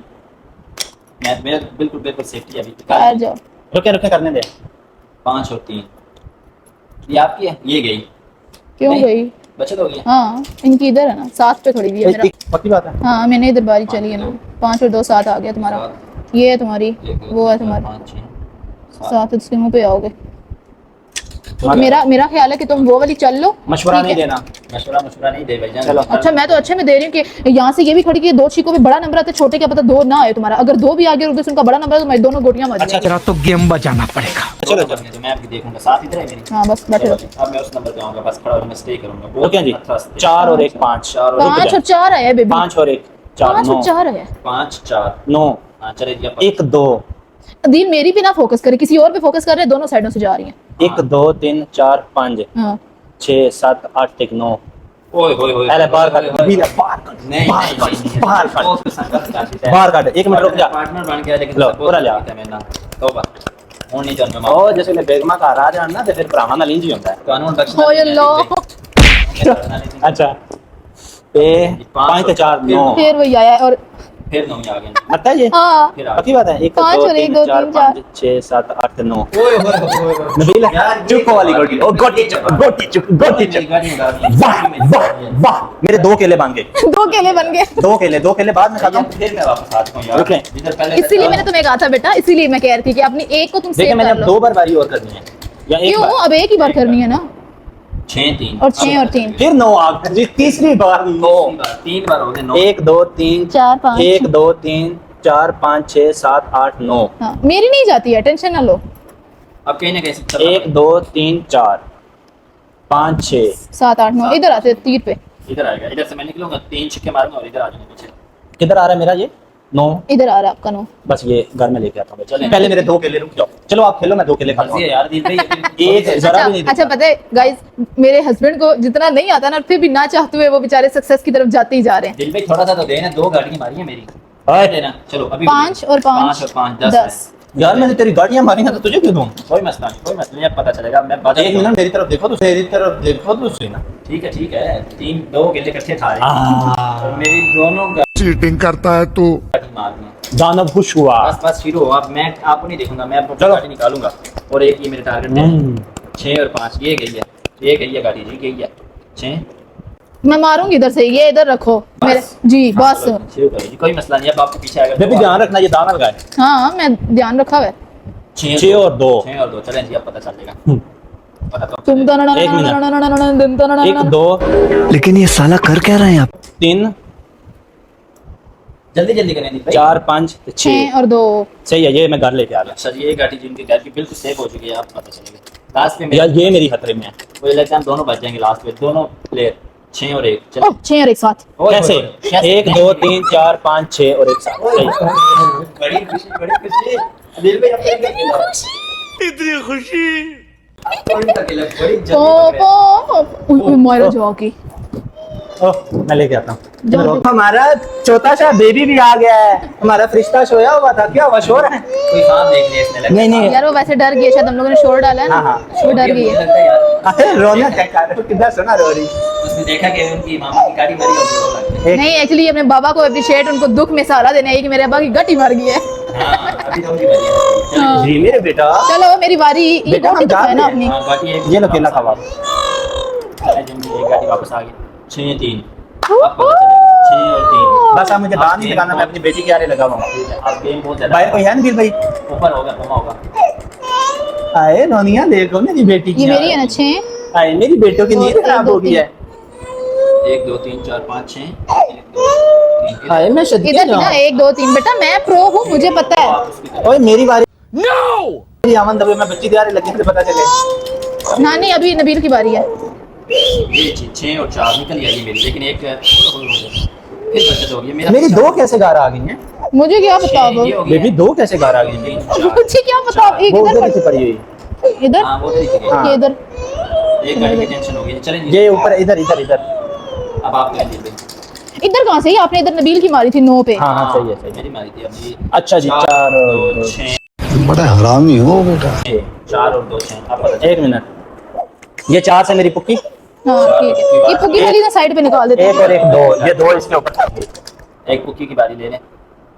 मैं मेरा बिल्कुल बिल्कुल सेफ्टी है अभी। आ जाओ। रुके रुके करने दे। 5 और 3 ये आपकी है। ये गई क्यों नहीं, गई? बचत हो गई। हाँ इनकी इधर है ना, 7 पे खड़ी हुई है मेरा। पक्की बात है। हाँ मैंने इधर बारी चली है ना। 5 और 2 7 आ गया तुम्हारा। ये है तुम्हारी, वो है तुम्हारी 5 6 7, उसके मुंह पे आओगे। तो मगर- मेरा ख्याल है कि तुम वो वाली चल लो। मशवरा ठीक नहीं है। देना। मशवरा नहीं दे भाईजान। चलो। अच्छा मैं तो अच्छे में दे रही हूँ कि यहाँ से ये भी खड़ी की 2 चीकों पे बड़ा नंबर आता है, छोटे क्या पता 2 ना आए तुम्हारा। अगर 2 भी आगे उनका बड़ा नंबर है तो मैं दोनों गोटियां मर अच्छा जाएंगी। तेरा तो गेम बजाना पड़ेगा। चलो चलो तो मैं आपकी देखूंगा। 7 इधर है मेरी। हाँ बस बैठे रहो। अब मैं उस नंबर पे आऊंगा बस खड़ा होकर मैं स्टे करूंगा। ओके जी 4 और 1 5 5 और 4 आया बेबी। 5 और 1 4 5 और 4 है 5 4 9 हाँ चले जी 1 2 दिल मेरी पे ना फोकस करे, किसी और पे फोकस कर रहे हैं, दोनों साइडों से जा रही हैं। 1 2 3 4 5 हाँ 6 7 8 1 9 ओए होए होए अरे बाहर काट अभी ना बाहर काट नहीं बाहर काट बाहर काट उसके साथ काट बाहर काट 1 मिनट रुक जा पार्टनर बन गया लेकिन लो, support पूरा लिया। ਕੀਤਾ ਮੇਰੇ ਨਾਲ तौबा ਹੁਣ नहीं जान मैं ਉਹ ਜਿਸ ਵੇਲੇ ਬੇਗਮਾ ਘਰ ਆ ਜਾਣ ਨਾ ਤੇ ਫਿਰ ਭਰਾਵਾਂ ਨਾਲ ਇੰਜ ਹੀ ਹੁੰਦਾ ਹੈ कानून बख्शना हो लो ਅੱਛਾ ਤੇ 5 ਤੇ 4 9 फिर वही आया और फिर 9 आ गए पता है ये हाँ फिर आ पक्की बात है 1 पाँच 2 और एक, 3 दो, 4 तीन, 5 6 7 8 9 ओए होए होए नबील यार, चुप वाली गोटी ओ गोटी चुप गोटी चुप गोटी चुप वाह वाह वाह मेरे 2 केले बन गए 2 केले बन गए। 2 केले बाद में खाता हूं फिर मैं वापस आता हूं यार रुके। इधर पहले इसीलिए मैंने तुम्हें कहा था बेटा, इसीलिए मैं कह रही थी कि अपनी एक को तुम देखिए सेव मैंने कर अब लो। 2 बार बारी और करनी है या एक क्यों? बार अब एक ही बार करनी है ना, 6 3 और 6 और 3 फिर 9 आ गए जी तीसरी बार 9 तीन बार हो गए 9 1 2 3 4 5 1 2 3 4 5 6 7 8 9 हाँ मेरी नहीं जाती है, टेंशन ना लो। अब कहीं ना कहीं 1 2 3 4 5 6 7 8 9 इधर आते तीर पे, इधर आएगा, इधर से मैं निकलूंगा 3 छक्के मारूंगा और इधर आ जाऊंगा पीछे। किधर आ रहा है मेरा ये 9 इधर आ रहा है आपका 9। बस ये घर में लेके आता हूँ चलें। पहले मेरे 2 केले रुक जाओ चलो आप खेलो मैं 2 केले खाता मर्जी है हूँ यार दिल भाई एक जरा भी नहीं अच्छा पता है गाइस, मेरे हस्बैंड को जितना नहीं आता ना, फिर भी ना चाहते हुए वो बेचारे सक्सेस की तरफ जाते ही जा रहे हैं। दिल भाई थोड़ा सा तो देना, 2 गाड़ियां मारी है मेरी ओए। देना चलो अभी 5 और 5 और 5 10 10 यार मैंने तेरी गाड़ियां मारी ना तो तुझे क्यों दूं कोई मसला नहीं अब पता चलेगा मैं बाजार एक मिनट मेरी तरफ देखो तो मेरी तरफ देखो तो सही ना ठीक है 3 2 केले इकट्ठे खा रहे हैं और मेरी दोनों चीटिंग करता है तू गाड़ी मारनी है। दानव खुश हुआ बस शुरू हो, अब मैं आपको नहीं देखूंगा, मैं आपको चलो। गाड़ी निकालूंगा और एक ये मेरे टारगेट है 6 और 5 ये गई है गाड़ी जी गई है 6 मैं मारूंगी इधर से, ये इधर रखो मेरे जी बस। शुरू करो जी, कोई मसला नहीं है, अब आपको पीछे आएगा बेबी ध्यान रखना ये दानव का है हाँ मैं ध्यान रखा हुआ है। 6 और 2 6 और 2 चलें जी, अब पता चल जाएगा पता तो तुम एक 2 लेकिन ये साला कर क्या रहे हैं आप 3 जल्दी जल्दी करें जी भाई। 4 5 6 6 और 2 सही है ये मैं घर लेके आ गया अच्छा ये गाड़ी जिनके घर की बिल्कुल सेफ हो चुकी है, आप पता चलेगा लास्ट में यार ये मेरी खतरे में है मुझे लगता है हम दोनों बच जाएंगे लास्ट में, दोनों प्लेयर 6 और 1 चलो 6 और एक साथ। कैसे 1 2 3 4 5 6 और एक साथ सही बड़ी खुशी दिल में अपने इतनी खुशी बड़ी ओ मारो जाओगी। ओह मैं लेके आता हूँ जाओ। हमारा छोटा सा बेबी भी आ गया है हमारा फरिश्ता सोया हुआ था क्या हुआ शोर है कोई सांप देख लिया इसने, लगता है। नहीं नहीं यार वो वैसे डर गई है, शायद हम लोगों ने शोर डाला है ना, हाँ, वो डर गई मुझे है। लगता है यार अरे रोना क्या कर रहे हो कितना सुना रो रही उसने देखा कि उनकी मामा की गाड़ी मरी और वो लगता है। एक- नहीं एक्चुअली अपने बाबा को अप्रिशिएट, उनको दुख में सहारा देने आई कि मेरे अब्बा की गटी मर गई है। हाँ, अभी तो उनकी मरी है। हाँ। जी मेरे बेटा चलो मेरी बारी, ये बेटा, गोटी हम तो जा है ना रहे अपनी। हाँ, बाकी एक ये लो केला खावा एक गाड़ी वापस आ गई 6 3 अब पता चलेगा 6 और 3 बस आप मुझे बाहर नहीं लगाना मैं अपनी बेटी के आरे लगा हुआ हूँ अब गेम बहुत ज्यादा बाहर कोई है नहीं भाई ऊपर होगा घुमा होगा आए रोनिया देखो मेरी बेटी की ये मेरी है ना 6। आए मेरी बेटों की नींद और खराब एक, हो गई है 1 2 3 4 5 6 1 2 3 आए मैं शदी इधर भी ना 1 2 3 बेटा मैं प्रो हूँ, मुझे पता है। ओए मेरी बारी नो अमन दबे मैं बच्ची के आरे लगी तो पता चले हाँ नहीं अभी नबील की बारी है। ये 6 और 4 निकल गया ये मेरी, लेकिन एक फिर बचत हो गई मेरा। मेरी 2 कैसे गार आ गई हैं मुझे क्या पता अब, ये हो गया। बेबी 2 कैसे गार आ गई हैं? 3 4 मुझे क्या पता अब, एक वो इधर उधर कैसे पड़ी हुई पड़- इधर हाँ वो तो ठीक है। हाँ। ये इधर एक गाड़ी की टेंशन हो गई, चलें ये ऊपर इधर इधर इधर अब आप करें जी इधर कहाँ से ही आपने इधर नबील की मारी थी 9 पे। हाँ हाँ सही है सही है मेरी मारी थी अब ये अच्छा जी 4 और 2 6 बड़ा हरामी हो बेटा 4 और 2 6 अब पता एक मिनट ये 4 से मेरी पुक्की हाँ ठीक है, ये पुगी वाली ना साइड पे निकाल देते एक हैं। और एक 2 ये 2 इसके ऊपर था। एक कुकी की बारी ले लें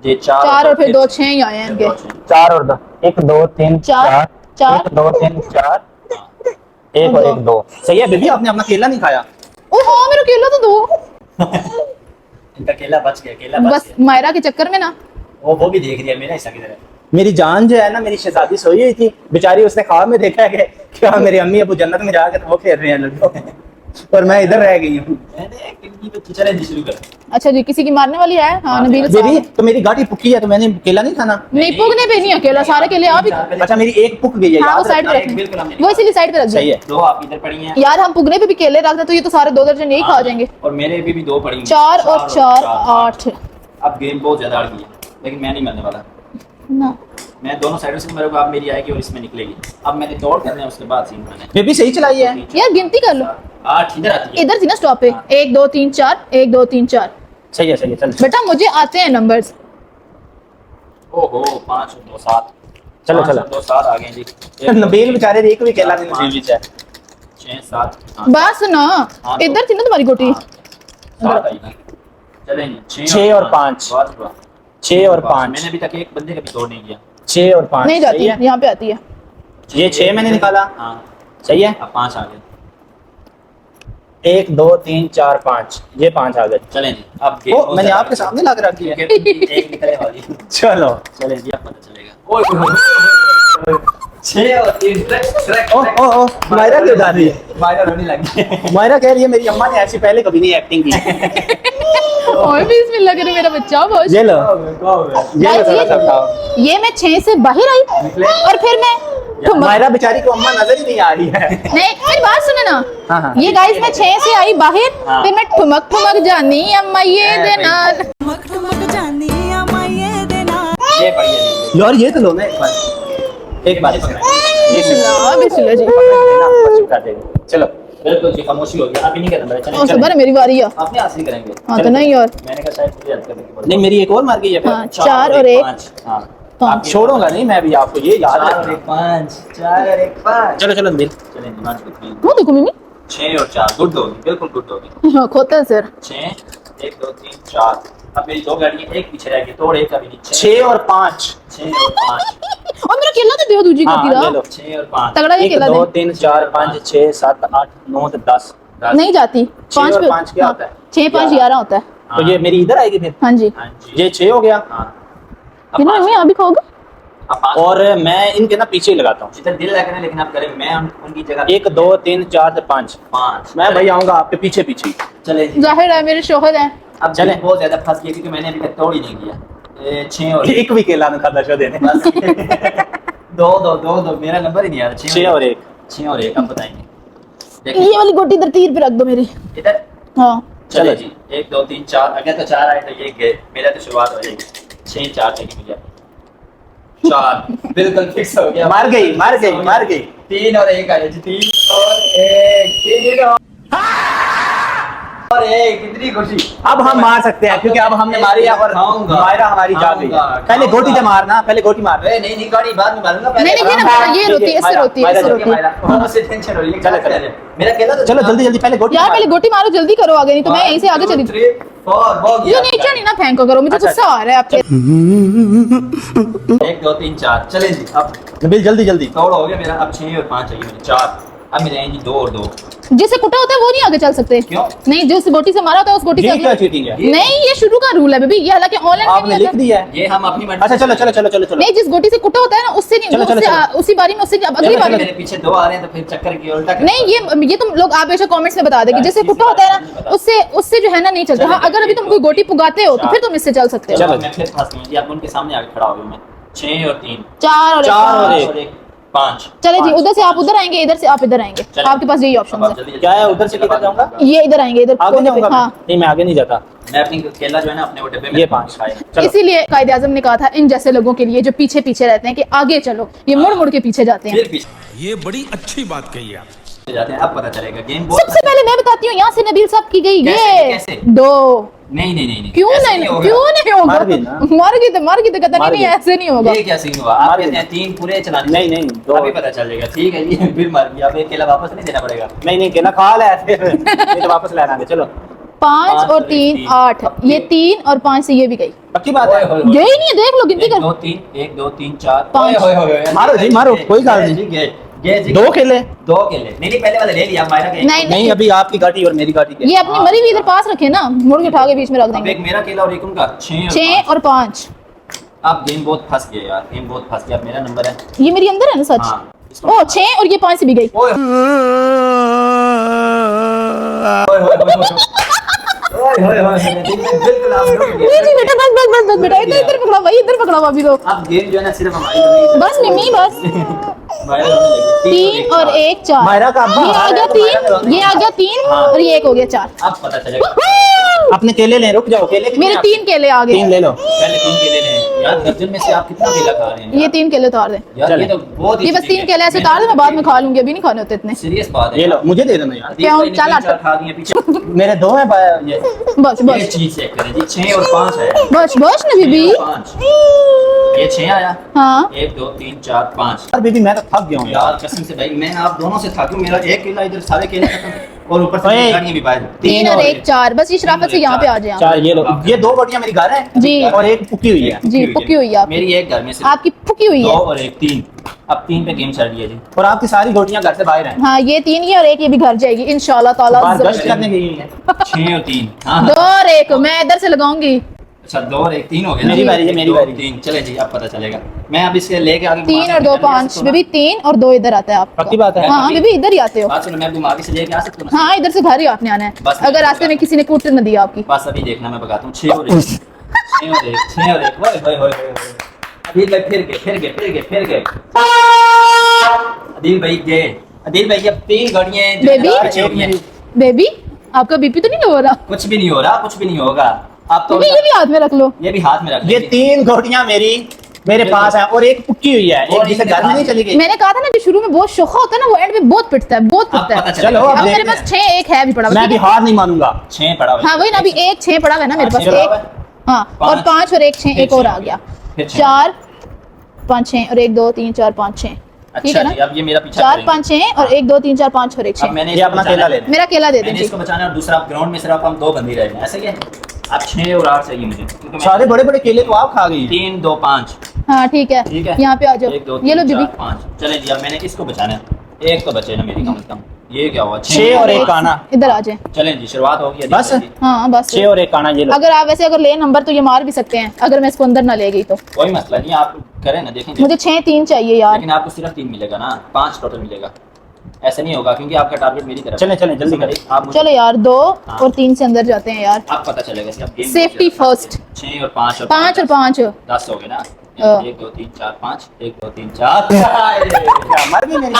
ये 4 4 और फिर 2 6 ही आए हैं इनके। 4 और 2 1 2 3 चार, 4 1 2 3 4 एक और एक 2 सही है बेबी आपने अपना केला नहीं खाया ओ हाँ मेरा केला तो दो, इनका केला बच गया बस मायरा के चक्कर में ना। वो भी देख रही है मेरा हिस्सा किधर है। मेरी जान जो है ना मेरी शहजादी सोई हुई थी बेचारी उसने ख्वाब में देखा है कि क्या मेरी अम्मी अबू जन्नत में जाकर वो खेल रहे हैं लड़कों और मैं इधर रह गई हूँ मैंने एक्टिविटी तो चले जी शुरू कर। अच्छा जी किसी की मारने वाली है। हाँ नबील बेबी साहब। तो मेरी गाड़ी पुक्की है तो मैंने केला नहीं खाना नहीं पुगने पे नहीं अकेला, सारे केले आप ही। अच्छा मेरी एक पुक गई है हाँ वो याद साइड पे रखना। रखना, बिल्कुल हमने वो इसीलिए साइड पे रख सही दिया। है 2 आप इधर पड़ी हैं यार हम पुगने पे भी केले रखते तो ये तो सारे 2 दर्जन यही खा जाएंगे। और मेरे भी 2 पड़ी हैं। 4 और 4 8 अब गेम बहुत ज्यादा अड़ गई है, लेकिन मैं नहीं मरने वाला। ना मैं दोनों साइडों से मरूंगा, अब मेरी आएगी और इसमें निकलेगी। अब मैंने दौड़ करना है, उसके बाद सीन करना है। बेबी सही चलाई है। यार गिनती कर लो, 8 इधर आती है। इधर थी ना स्टॉप पे। 1 2 3 4 1 2 3 4। सही है चल। बेटा मुझे आते हैं नंबर्स। ओहो 5 और 2 7। चलो 5 और 2 7 आ गए जी। नबील बेचारे एक भी खेला नहीं, नबील बेचारा 6 7 बस ना, हाँ, तो- इधर थी ना तुम्हारी गोटी। 7 आई ना। चलेंगे 6 और 5। 6 और 5। मैंने अभी तक एक बंदे का भी तोड़ नहीं किया। 6 और 5 नहीं जाती, यहाँ पे आती है। ये 6 मैंने निकाला। हाँ सही है। अब 5 आ गए। 1 2 3 4 5, ये 5 आ गए। चलें जी अब गेम ओ बहुत मैंने ज्यादा आपके सामने ला के रख दिया। एक निकलने वाली है। चलो चलें जी अब पता चलेगा। ओए ओए 6 और 3 ट्रैक ओ मायरा क्यों जा रही है? मायरा रोने लगी है। मायरा कह रही है मेरी अम्मा ने ऐसी पहले कभी नहीं एक्टिंग की। और भी इसमें लग रहा है मेरा बच्चा बहुत। ये लो थोड़ा सा खाओ। ये मैं 6 से बाहर आई और फिर मैं मायरा बेचारी को अम्मा नजर ही नहीं आ रही है। नहीं मेरी बात सुने ना। हाँ। ये गाइस मैं 6 से आई बाहर, हाँ। फिर मैं ठुमक ठुमक जानी अम्मा ये देना। ये बढ़िया यार ये तो लो ना एक बार बिस्मिल्लाह जी। चलो बिल्कुल जी खामोशी हो गई। अभी नहीं करना मेरे। ओ चलें सबर है, मेरी बारी है। आपने हासिल करेंगे। हाँ तो नहीं और मैंने कहा शायद मुझे याद करने की पड़ेगी। नहीं मेरी एक और मार गई है फिर। हाँ, 4 और 1 5 हां 5। छोड़ूंगा नहीं मैं भी आपको, ये याद 4 और 1 5 4 और 1 5। चलो नबील चलें जी मान के वो देखो मिमी 6 और 4 गुड होगी, बिल्कुल गुड होगी। हाँ, खोता है सर। 6 1 2 3 4। अब मेरी 2 गाड़ियां, एक पीछे रह गई, तोड़ एक अभी नहीं। 6 और 5। 6 और 5। और मेरा केला तो दे दूजी हाँ, गति ले दा लो। 6 और 5 तगड़ा ये 1 केला 2 दे। 3 4 5 6 7 8 9 10। नहीं जाती। 6 और 5 क्या होता है? 6 5 11 होता है। तो ये मेरी इधर आएगी फिर। हाँ जी। हां जी ये 6 हो गया। हां कितना मम्मी अभी खाओगे? अब 5 और मैं इनके ना पीछे ही लगाता हूँ। जितना दिल लगे, लेकिन आप करें मैं उनकी जगह 1 2 3 4 5। 5। मैं भाई आऊंगा आपके पीछे पीछे। चले जी जाहिर है मेरे शोहर हैं। अब चलें। चले बहुत ज्यादा फंस गई क्योंकि मैंने अभी तक तोड़ ही नहीं किया। 6 और एक भी केला नहीं खाता देने। बस 2 मेरा नंबर ही नहीं आ रहा। 6 और 1। 6 और 1 अब बताएंगे। ये देखिए वाली गोटी इधर तीर पे रख दो मेरी। इधर हाँ चलो जी 1 2 3 4। अगर तो 4 आए तो ये गए, मेरा तो शुरुआत हो जाएगी। 6 4 चाहिए मुझे। 4 बिल्कुल फिक्स हो गया। मार गई। 3 और 1 आ जी। 3 और 1 कितनी खुशी। अब हम मार सकते हैं क्योंकि अब हमने मारी है और खाऊंगा। मायरा हमारी जा गई। खाऊंगा। पहले गोटी से मारना, पहले गोटी मार। अरे नहीं गाड़ी बाद में मारूंगा। नहीं नहीं ये ना हाँ, ये रोती है, इससे रोती है, इससे रोती है। मुझसे टेंशन हो रही है। चलो। मेरा केला तो चलो जल्दी पहले गोटी यार मार। पहले गोटी मारो, जल्दी करो आगे, नहीं तो मैं यहीं से आगे चली। 3 4 हो ये गया। नीचे नहीं ना फेंको करो, मुझे अच्छा, गुस्सा आ रहा है आपके। 1 2 3 4 चलें जी। अब नबील जल्दी। तोड़ हो गया मेरा। अब 6 और 5 चाहिए मुझे। 4 अब मेरे हैं जी 2 और 2। जिससे कुटा होता है वो नहीं आगे चल सकते। क्यों? नहीं, जो उस गोटी से मारा होता है उस गोटी से ये अगले- क्या चीटिंग है? नहीं ये शुरू का रूल है बेबी, ये हालांकि ऑनलाइन आपने लिख दिया है। ये हम अपनी मर्जी अच्छा से चलो। नहीं, जिस गोटी से कुटा होता है ना उससे नहीं, चलो, वो उससे उसी बारी में उससे अब अगली बारी में। मेरे पीछे 2 आ रहे हैं तो फिर चक्कर की उल्टा कर- नहीं ये तुम लोग आप बेशक कमेंट्स में बता देंगे, जैसे कुटा होता है ना उससे जो है ना नहीं चलता। हाँ अगर अभी तुम कोई गोटी पुगाते हो तो फिर तुम इससे चल सकते हो। चलो मैं फिर फंस गई जी। अब उनके सामने आके खड़ा हो गया मैं। 6 और 3 4 और 4 1 5। चले जी, उधर से आप उधर आएंगे, इधर से आप इधर आएंगे। चलें। आपके पास यही ऑप्शन है। क्या है उधर से किधर जाऊंगा? ये इधर आएंगे, इधर आगे कोने पे। जाऊंगा? हाँ नहीं मैं आगे नहीं जाता। मैं अपनी केला जो है ना अपने वो डिब्बे में ये 5 खाया। चलो। इसीलिए कायदे आजम ने कहा था इन जैसे लोगों के लिए जो पीछे पीछे रहते हैं कि आगे चलो, ये मुड़ मुड़ के पीछे जाते हैं। फिर पीछे ये बड़ी अच्छी बात कही आप। जाते हैं। अब पता चलेगा गेम बहुत सबसे पहले मैं बताती हूँ यहाँ से नबील साहब की गई कैसे? ये 2। नहीं क्यों ऐसे नहीं होगा। क्यों नहीं होगा? मार गई ना? मार गई तो कहता मार नहीं गई। ऐसे नहीं होगा। ये क्या सीन हुआ? आप कहते हैं 3 पूरे चलाने नहीं, नहीं, 2 अभी पता चलेगा। ठीक है जी फिर मार दिया। अब एक केला वापस नहीं देना पड़ेगा। नहीं केला खा ले ऐसे नहीं तो वापस लेना आगे। चलो 5 और 3 8, ये 3 और 5 से ये भी गई। पक्की बात है। गई नहीं है, देख लो गिनती 1 कर। 2 3 1 2 3 4 5। मारो जी, मारो, कोई गल नहीं। 2 केले 2 केले। नहीं पहले वाले ले लिया मायरा के। नहीं नहीं अभी आपकी गाड़ी और मेरी गाड़ी के। ये अपनी मरी हुई इधर पास रखे ना, मुड़ के उठा के बीच में रख अब देंगे। एक मेरा केला और एक उनका। 6 और 5 अब गेम बहुत फंस गया यार। गेम बहुत फंस गया। अब मेरा नंबर है। ये मेरी अंदर है ना सच। हाँ। ओ 6 और ये 5 से भी गई। ओए बिल्कुल आप लोग नहीं जी बेटा बस बेटा, इधर पकड़ा भाई, इधर पकड़ा भाभी तो। अब गेम जो है ना सिर्फ हमारी बस मिमी बस। तीन और एक चार, मायरा का अब्बा ये आ गया तीन, ये आ गया तीन और ये एक हो गया चार। अब पता चलेगा। अपने केले ले, रुक जाओ, केले कितने मेरे आपके? 3 केले आ तीन गए। ले लो। पहले 3 केले लें यार, दर्जन में से आप कितना केला खा रहे हैं? ये 3 केले उतार दे। यार ये तो बहुत ये बस 3 केले ऐसे उतार दे, मैं बाद में खा लूंगी, अभी नहीं खाने होते इतने। सीरियस बात है। ये लो, मुझे दे देना यार। क्या भाई ने चल 3-4 खा दिए पीछे। मेरे 2 हैं ये बस ये बस चीज चेक करें जी, 6 और 5 है। बस बस ना बीबी। 5 ये 6 आया। हाँ 1 2 3 4 5। यार बेबी मैं तो थक गया हूँ यार। यार कसम से भाई, मैं आप दोनों से था क्यों, मेरा एक केला इधर, सारे केले खत्म और ऊपर से ओए। गाड़ियां भी बाहर। 3 और 1 4, बस ये शराफत से यहाँ पे आ जाए। चार ये लो, ये 2 बोटियां मेरी घर है जी। और एक पुकी हुई है। जी, पुकी हुई है आपकी। मेरी एक घर में से आपकी पुकी हुई 2 है। और 1 3। अब 3 पे गेम चल रही है जी। और आपकी सारी गोटियां घर से बाहर हैं। हाँ ये 3 ही और 1 ये भी घर जाएगी इंशाल्लाह ताला। बाहर गश्त करने गई हुई है। 6 और 3। हाँ 2 और 1 मैं इधर से लगाऊंगी। अच्छा 2 और 1 3 हो गया ना? मेरी बारी है, मेरी 2 बारी। 3 चले जी, अब पता चलेगा। मैं अब इसके लेके आगे 3 और 2 5 बेबी, 3 और 2 इधर आता है आपको। पक्की बात है। हाँ बेबी इधर ही आते हो। बात सुनो, मैं अब आगे से लेके आ सकता हूँ ना? हाँ इधर से घर ही आपने आना है, बस अगर रास्ते में किसी ने कूट न दिया आपकी। बस अभी देखना, मैं बताता हूँ। 6 और 1 6 और 1 6 और 1 ओए होए होए। अदिल भाई फिर गए। अदिल भाई गए। अदिल भाई अब 3 गाड़ियां बेबी? हैं। बेबी आपका बीपी तो नहीं लो हो रहा? कुछ भी नहीं हो रहा, कुछ भी नहीं होगा। आप तो बेबी ये भी हाथ में रख लो। ये भी हाथ में रख ये लेंगे। 3 गोटियां मेरे पास हैं और एक पुकी हुई है। एक जिसे घर में नहीं चली गई। मैंने कहा था ना जो शुरू में बहुत शोखा होता है ना, वो एंड में बहुत पिटता है, बहुत अब पिटता पता है। चलेगा। चलो, अब अब मेरे देखते पास 6 1 है भी पड़ा हुआ, मैं ठीक भी है? हार नहीं मानूंगा। 6 पड़ा हुआ है। हाँ वही ना, अभी 1 6 पड़ा हुआ है ना मेरे पास। छह पड़ा हुआ एक है। हाँ और 5 और 1 6 फिर एक और छह आ हो गया। फिर छह। 4 5 6 और 1 2 3 4 5 6 ठीक अच्छा है जी, ना? अब ये मेरा पीछा 4 करेंगे। 5 6 और 1 2 3 4 5 और 1 अब 6। मैंने ये अपना केला ले लें। मेरा केला दे मैंने दें। इसको बचाना है और दूसरा ग्राउंड में सिर्फ हम 2 बंदी रह गए, ऐसा ही है। अब 6 और 8 चाहिए मुझे, क्योंकि मैं सारे बड़े बड़े केले तो आप खा गई हैं। 3 2 5। हाँ ठीक है, ठीक है, यहाँ पे आ जाओ। 1 2 ये लो 3 बीबी। 4 5। चले जी, अब मैंने किसको बचाना है? एक तो बचे ना मेरी, कम से कम। ये क्या हुआ? 6 और 1 आना। इधर आ जाए। चलें जी, शुरुआत होगी। अदिल बस? भाई की। हाँ बस 6 और 1 आना। ये लो। अगर आप वैसे अगर ले नंबर तो ये मार भी सकते हैं, अगर मैं इसको अंदर ना ले गई तो। कोई मसला नहीं, आप करें ना, देखेंगे। मुझे 6 3 चाहिए यार। लेकिन आपको सिर्फ 3 मिलेगा ना, 5 टोटल मिलेगा। ऐसा नहीं होगा क्योंकि आपका टारगेट मेरी तरफ चलें, चलें, जल्दी करें। आप मुझे चलो यार 2 हाँ। और 3 से अंदर जाते हैं यार। आप पता चलेगा कि आप गेम Safety first। 6 और 5 और 5 और 5 10 हो गए ना। हाँ। 1 2 3 4 5 1 2 3 4 क्या मर गई मेरी?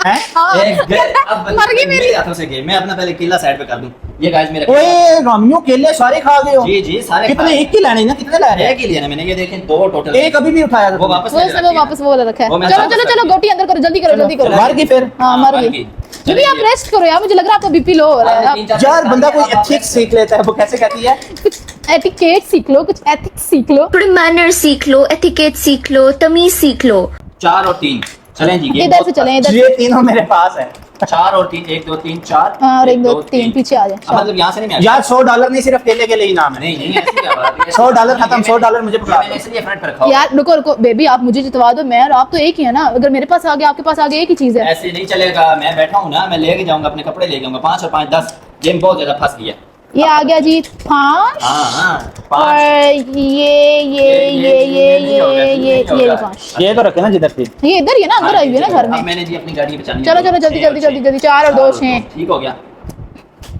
हैं? अब मर गई मेरी। हाथों से गए। मैं अपना पहले केला साइड पे कर दूं। ये गाइस मेरा ओए रामियो, केले सारे खा गए हो। जी जी सारे कितने? एक ही लेने ना, कितने ले रहे एक ही लिया ना मैंने, ये देखें 2 टोटल। हैं? एक अभी भी उठाया था वो तुमने। वापस वो लेके सब रखिए। वापस वो वाला रखा है। वो मैं चलो वापस चलो चलो रखिए। गोटी अंदर करो, जल्दी करो जल्दी करो। मर गई फिर? हाँ मर गई। बीबी आप रेस्ट करो यार, मुझे लग रहा है आपका बीपी लो हो रहा है। आप यार बंदा कोई एथिक्स सीख लेता है। वो कैसे कहती है? कुछ एटिकेट सीख लो, कुछ एथिक्स सीख लो। थोड़े मैनर सीख लो, एटिकेट सीख लो, तमीज सीख लो। 4 और 3 चलें जी। गेम इधर से चलें, इधर ये तीनों मेरे पास है। 4 और 3 1 2 3 4 हाँ, और 1 2 3 पीछे आ जाए। मतलब यहाँ से नहीं मैं यार $100 नहीं, सिर्फ केले के लिए इनाम है। नहीं नहीं ऐसी क्या बात है? $100 खत्म, $100 मुझे पकड़ा मैंने इसलिए फ्रंट पर रखा हुआ। यार रुको रुको बेबी, आप मुझे जितवा दो, मैं और आप तो एक ही है ना। अगर मेरे पास आ गया आपके पास आ गया, एक ही चीज है। ऐसे नहीं चलेगा, मैं बैठा हूँ ना, मैं लेके जाऊंगा, अपने कपड़े ले जाऊंगा। 5 और 5 10। गेम बहुत ज्यादा फंस गया। ये आ गया जी 5 हाँ और 5। ये 5। ये तो रखे ना जिधर थी। ये इधर ही है ना, अंदर आई हुई है ना घर अब में। मैंने जी अपनी गाड़ी बचानी है। चलो चलो जल्दी जल्दी जल्दी जल्दी। 4 और 2 6। ठीक हो गया।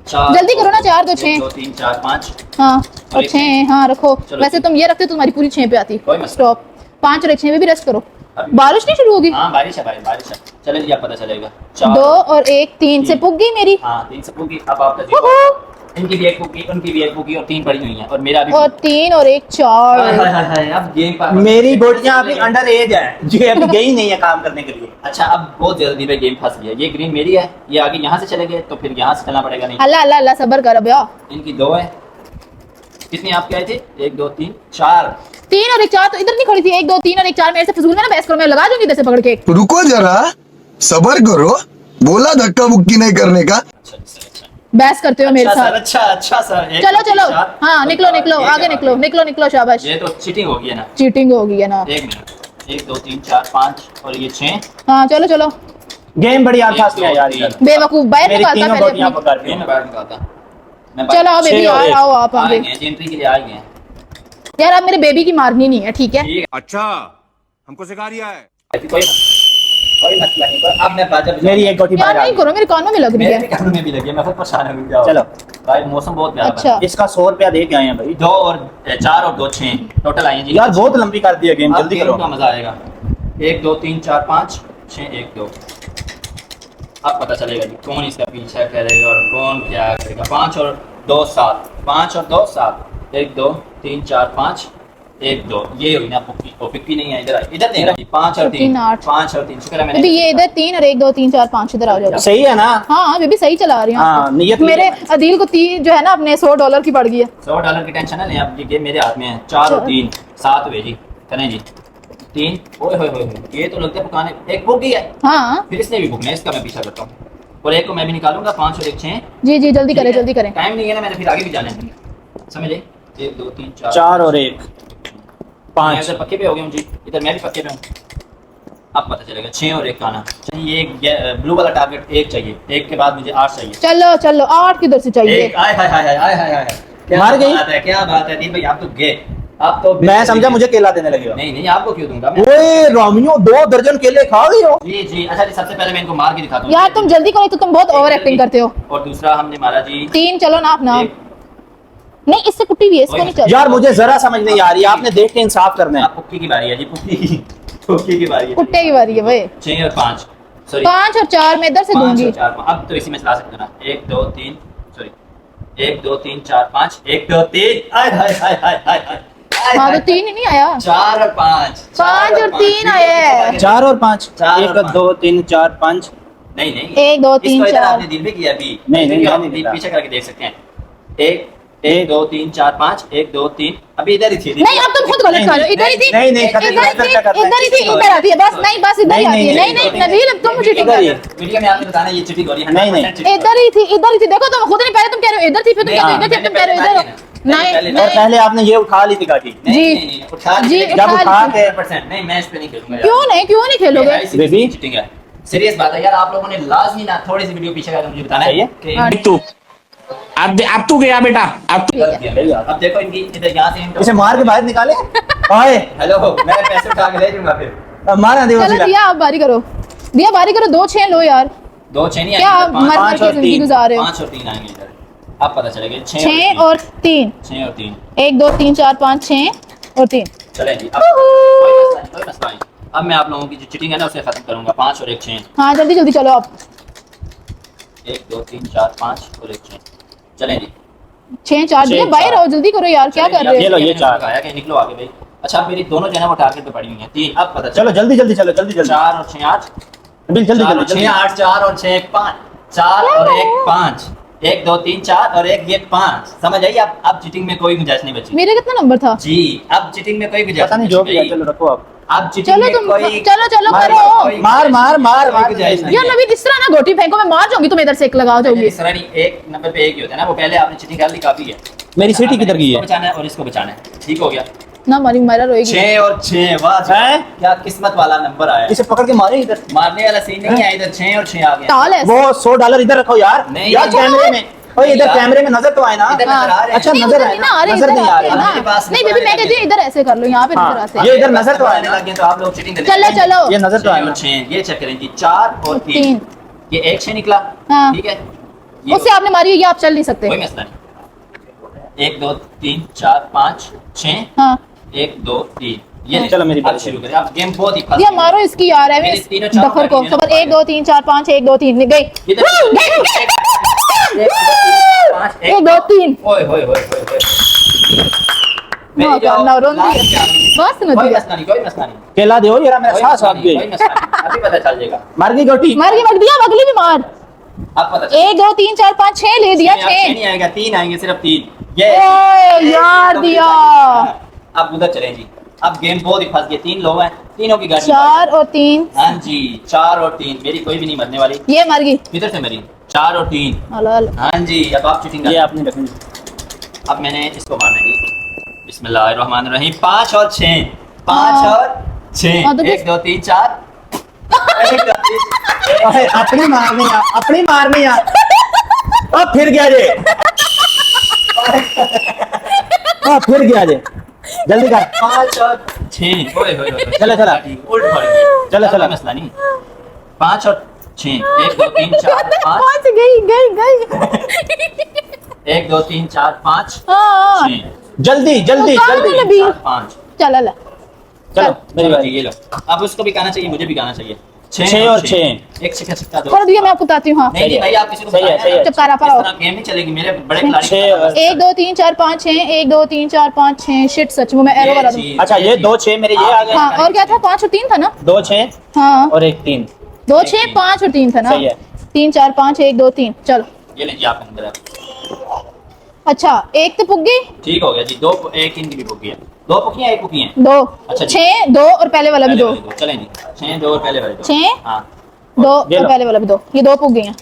4 जल्दी करो ना, 4 2 6। 2 3 4 5। हाँ और 6 हाँ रखो। चलो, वैसे तुम ये रखते तो तुम्हारी पूरी 6 पे आती। कोई मसला स्टॉप। 5 और 1 6 में भी रेस्ट करो। अभी- बारिश नहीं शुरू होगी। हाँ बारिश है भाई, बारिश है। चले जी, अब पता चलेगा। 4 2 और 1 3 से पुग गई मेरी। हाँ 3 से पूगी। अब आपका जी वूहू। इनकी भी एक पूगी, उनकी भी एक पूगी और 3 पड़ी हुई हैं और मेरा भी। और 3 और 1 4। हाय हाय हाय, अब गेम पर मेरी गोटियां अभी अंडर एज है, ये अभी गई नहीं है काम करने के लिए। अच्छा, अब बहुत जल्दी में गेम फंस गया। ये ग्रीन मेरी है, ये आगे यहाँ से चले गए तो फिर यहाँ से चलना पड़ेगा। नहीं, अल्लाह अल्लाह अल्लाह सबर कर अब यार। इनकी 2 है। कितनी आपके आए थे? 1 2 3 4। 3 और 1 4 तो इधर नहीं खड़ी थी। 1 2 3 और 1 4 मेरे से फजूल में ना बहस करो, मैं लगा दूंगी इधर से पकड़ के। रुको जरा, सबर करो। बोला धक्का मुक्की नहीं करने का। अच्छा अच्छा अच्छा। बहस करते हो मेरे अच्छा सर, साथ। अच्छा सर। 1 चलो 2 3 चलो 4। हाँ निकलो निकलो, ये आगे क्या निकलो बात है? निकलो निकलो, शाबाश। ये तो चीटिंग हो गई है ना। चीटिंग हो गई है ना। 1 मिनट। 1 2 3 4 5 और ये 6। हाँ चलो चलो। गेम बड़ी आसान है यार। तीन। यार बेवकूफ बाहर मेरी निकालता तीनों पहले गोटियां अपनी। पकड़ के। ये मैं बाहर निकालता। मैं चलो आओ बेबी छह और यार, एक। आओ आप आ आगे। गए हैं, एंट्री के लिए आ गए हैं। यार आप मेरे बेबी की मारनी नहीं है, ठीक है? ठीक अच्छा हमको सिखा रिया है। है, कोई मसला नहीं। पर अब मैं बाजा बजाऊंगा। मेरी एक गोटी यार बाहर आ नहीं गई। करो, मेरे कानों में लग रही मेरे है। भी कानों में भी लगी है, मैं खुद परेशान हो गया। चलो। भाई मौसम बहुत प्यारा अच्छा। इसका ₹100 दे के आए हैं भाई। 2 और 4 और 2 6 टोटल आए हैं जी। यार बहुत लंबी कर दी है गेम, अब जल्दी गेम करो। का मजा आएगा। 1 2 3 4 5 6 1 2। अब पता चलेगा कि कौन इसका पीछा करेगा और कौन क्या करेगा। 5 और 2 7, 5 और 2 7, 1 2 3 4 5 1 2। ये हुई ना पुक्की, ओ पिक्की नहीं है, इधर इधर देना। 5 और 3 8 5 और 3 शुक्र है अभी मैंने। ये इधर 3 और 1 2 3 4 5 इधर आ जाएगा। सही है ना? हाँ अभी भी सही चला रही हूँ। हाँ, नियत मेरे अदील को 3 जो है ना अपने $100 की पड़ गई है। $100 की टेंशन है नहीं, अब ये गेम मेरे हाथ में है। 4 और 3 7 हुए जी, करें जी 3। ओए होए होए, ये तो लगता है पकाने। एक बुक गई है, हाँ फिर इसने भी बुकना है, इसका मैं पीछा करता हूँ और एक को मैं भी निकालूंगा। 5 और 1 6। जी जी जल्दी करें जल्दी करें। टाइम नहीं है ना, मैंने फिर आगे भी जाना है, समझे। 1 2 3 4 4 और 1 मैं 5। इधर पक्के पे हो गया हूँ जी, इधर मैं भी पक्के पे हूँ। अब पता चलेगा 6 और 1 का आना चाहिए। ये ब्लू वाला टारगेट 1 चाहिए, 1 के बाद मुझे 8 चाहिए। चलो चलो 8 किधर से चाहिए? एक आय हाय हाय हाय हाय हाय हाय, क्या मार गई? बात है, क्या बात है दीप भाई, आप तो गए। आप तो मैं समझा मुझे केला देने लगे हो। नहीं नहीं, आपको क्यों दूंगा मैं। ओए रोमियो 2 दर्जन केले खा गए हो। जी जी, अच्छा जी, सबसे पहले मैं इनको मार के दिखाता हूँ यार तुम जल्दी करो तो तुम बहुत ओवर एक्टिंग करते हो। और दूसरा हमने मारा जी 3 चलो ना अपना। एक। नहीं इससे कुट्टी भी है, इसको नहीं चल। यार मुझे जरा समझ नहीं आ रही, आपने देख के इंसाफ करना है। अब पुक्की की बारी है जी, पुक्की की बारी है। कुट्टे की बारी है भाई। 6 और 5, सॉरी 5 और 4 मैं इधर से 5 दूंगी। और 4 अब तो इसी में चला सकते हो ना। 1 2 3 सॉरी 1 2 3 4 5 1 2 3 हाय हाय हाय हाय हाय हाय। हाँ तो 3 ही नहीं आया। 4 और 5 5 और 3 आया है। 4 और 5 4 और 1 2 3 4 5। नहीं नहीं, 1 2 3 इसको इधर 4 आपने दिल में किया अभी। नहीं, नहीं, आप नहीं दिया। पीछे करके देख सकते हैं। 1 2 3 4 5 1 2 3 अभी इधर ही थी। नहीं अब तुम खुद गलत कर रहे हो। इधर ही थी नहीं, नहीं, इधर ही खत्म थी करना है। इधर ही थी इधर आती है बस। नहीं बस इधर ही आती है। नहीं नहीं नबील अब तुम मुझे इधर ही। वीडियो में आपने बताना ये चिट्ठी गोरी है। नहीं, नहीं। इधर ही थी देखो तुम खुद नहीं, पहले तुम कह रहे हो इधर थी, फिर तुम कहते हो इधर थी, तुम कह रहे हो इधर। नहीं और नहीं पहले आपने ये उठा ली थी काटी। जी, उठा जी, लेकिन जब उठा के 100% नहीं, मैं इस पे नहीं खेलूंगा यार। क्यों नहीं खेलोगे? बेबी। चीटिंग है, सीरियस बात है यार। आप लोगों ने लाजमी ना थोड़ी सी वीडियो पीछे करके मुझे बताना है कि हाँ। तू अब तू गया बेटा, अब तू गलत किया। अब देखो इनकी इधर यहाँ से इनको इसे मार के बाहर निकाले। ओए हेलो, मैं पैसे उठा के ले जाऊंगा फिर। मारा दे चलो वसीला। दिया आप बारी करो, दिया बारी करो। 2 6 लो यार, 2 6 नहीं क्या आएंगे, मर मर 5 के और जिंदगी 3 गुजार रहे हो? 5 और 3 आएंगे इधर। अब पता चलेगा 6 और 3 6 और 3। 1 2 3 4 5 6 और 3। चले जी, अब कोई मसला नहीं। अब मैं आप लोगों की जो चिटिंग है ना उसे खत्म करूंगा। 5 और 1 6। हाँ जल्दी जल्दी चलो आप। 1 2 3 4 5 और 1 6। चलें जी, 6 4 दिया बाहर आओ, जल्दी करो यार, क्या कर रहे ये हो? लो, ये 4 आया कि निकलो आगे भाई। अच्छा अब मेरी दोनों जो है ना वो टारगेट पे पड़ी हुई हैं। 3 अब पता चलो जल्दी जल्दी चलो, जल्दी जल्दी 4 और 6 8 जल्दी जल्दी 4 और जल्दी 6 8 4 और 6 1 5 4 और 1 5 1 2 3 4 और 1 ये 5। समझ आई? अब चीटिंग में कोई गुंजाइश नहीं बची मेरे कितना नंबर था? जी। अब चीटिंग में कोई गुंजाइश पता नहीं जो भी है, चलो रखो आप। अब चीटिंग चलो में तुम कोई चलो चलो मार, करो। मार, मार, मार, कोई गुंजाइश नहीं यार है। नबी इस तरह ना गोटी फेंको, मैं मार जाऊंगी, तुम इधर से एक लगाओ जाओगी। इस तरह नहीं, एक नंबर पे एक ही होता है ना, वो पहले आपने चीटिंग कर ली, काफी है। मेरी सीटी किधर गई इसको है? बचाना है और इसको बचाना है, ठीक हो गया। ना मारी मेरा रोएगी। 6 और 6 वाह हैं? क्या किस्मत वाला नंबर आया। इसे पकड़ के मारे इधर। मारने वाला सीन नहीं है इधर। 6 और 6 आ गया। टाल है। वो $100 इधर रखो यार। नहीं, यार नहीं, कैमरे में, ओए इधर यार। कैमरे में नजर तो आए ना। इधर नजर आ रहे हैं। अच्छा नहीं, नजर उधर आए नहीं ना आ ना, रहे, नजर इधर नहीं आ आते रहे हैं ना। ना। हमारे पास नहीं बेबी मैं कहती हूँ इधर ऐसे कर लो, यहाँ पे हाँ, नजर आते ये हैं। इधर नजर तो आए ना। लग गया तो आप लोग चीटिंग करें। चलो चलो ये नजर तो आए ना। 6 ये चेक करें जी। 4 और 3 3 ये 1 6 निकला। हाँ। ठीक है, ये उससे आपने मारी है, ये आप चल नहीं सकते। कोई मसला नहीं। 1 2 3 4 5 6 हाँ 1 2 3 ये चलो मेरी अब बारी शुरू करें। अब गेम बहुत ही दिया मारो इसकी यार है मेरी तीनों चारों डफर को। बारी मैंने खबर 1 2 3 4 5 1 2 3 गई। इधर 1 2 3 ओए होए होए होए। ना करना रोंदी बस कोई नदी मसला नहीं, कोई मसला नहीं, केला दो यार, मेरा कोई सांस मसला आग नहीं, गई। कोई मसला नहीं, अभी पता चल जाएगा। मार गई गोटी। मार के दिया अगली भी मार। अब पता चल 1 2 3 4 5 6 ले दिया। 6 नहीं आएगा, 3 आएंगे, सिर्फ 3। ये ओए यार दिया। अब उधर चलें जी। अब गेम बहुत ही फंस गए। 3 लोग हैं, तीनों की गाड़ी 4 और 3 हाँ जी 4 और 3 मेरी कोई भी नहीं मरने वाली। ये मर गई। किधर से मरी? 4 और 3 हलाल। हाँ जी। अब आप चीटिंग ये कर। आपने रखनी। अब मैंने इसको मारना है जी। बिस्मिल्लाहिर्रहमानिर्रहीम। 5 और 6 5 हाँ। और 6 हाँ, तो 1 2 3 4 ओए अपनी मारनी यार, अपनी मारनी यार। अब फिर गया जे। अब फिर गया जे। जल्दी कर। 5 और 6 ओए होए होए। चलो, चलो। उल्ट पड़ गई। चलो, चलो। कोई मसला नहीं। 5 और 6 1 2 3 4 5 5 गई 1 2 3 4 5 हाँ 6 जल्दी जल्दी तो कहाँ जल्दी। नबी? 5। चल ला चलो मेरी चलो बारी। जी, ये लो। अब उसको भी गाना चाहिए, मुझे भी गाना चाहिए। 6 और 6 एक छिक्का दो। और दिया मैं आपको बताती हूँ। हाँ नहीं भाई आप किसी को सही है, बताएं सही है। ना। चुप कर, आप इस आओ। तरह गेम नहीं चलेगी मेरे बड़े खिलाड़ी। 6 और 1 2 3 4 5 6 1 2 3 4 5 6 शिट सच वो मैं एरो वाला दूँ। अच्छा ये 2 6 मेरे ये आ गए। हाँ और क्या था 5 और 3 था ना। 2 6 हाँ और 1 3। 2 6 5 और 3 था ना। सही है। 3 4 5 1 2 3 चलो। ये लीजिए आप अंदर आप। अच्छा एक तो पुग गई। ठीक हो गया जी। दो एक इनकी भी पुकी है। दो पुकी हैं एक पुकी है। 2 अच्छा जी। 6 2 और पहले वाला भी 2 चलें जी। 6 2 और पहले वाले 6 हाँ 2 ये और लो। पहले वाला भी 2 ये 2 पुग गई हैं।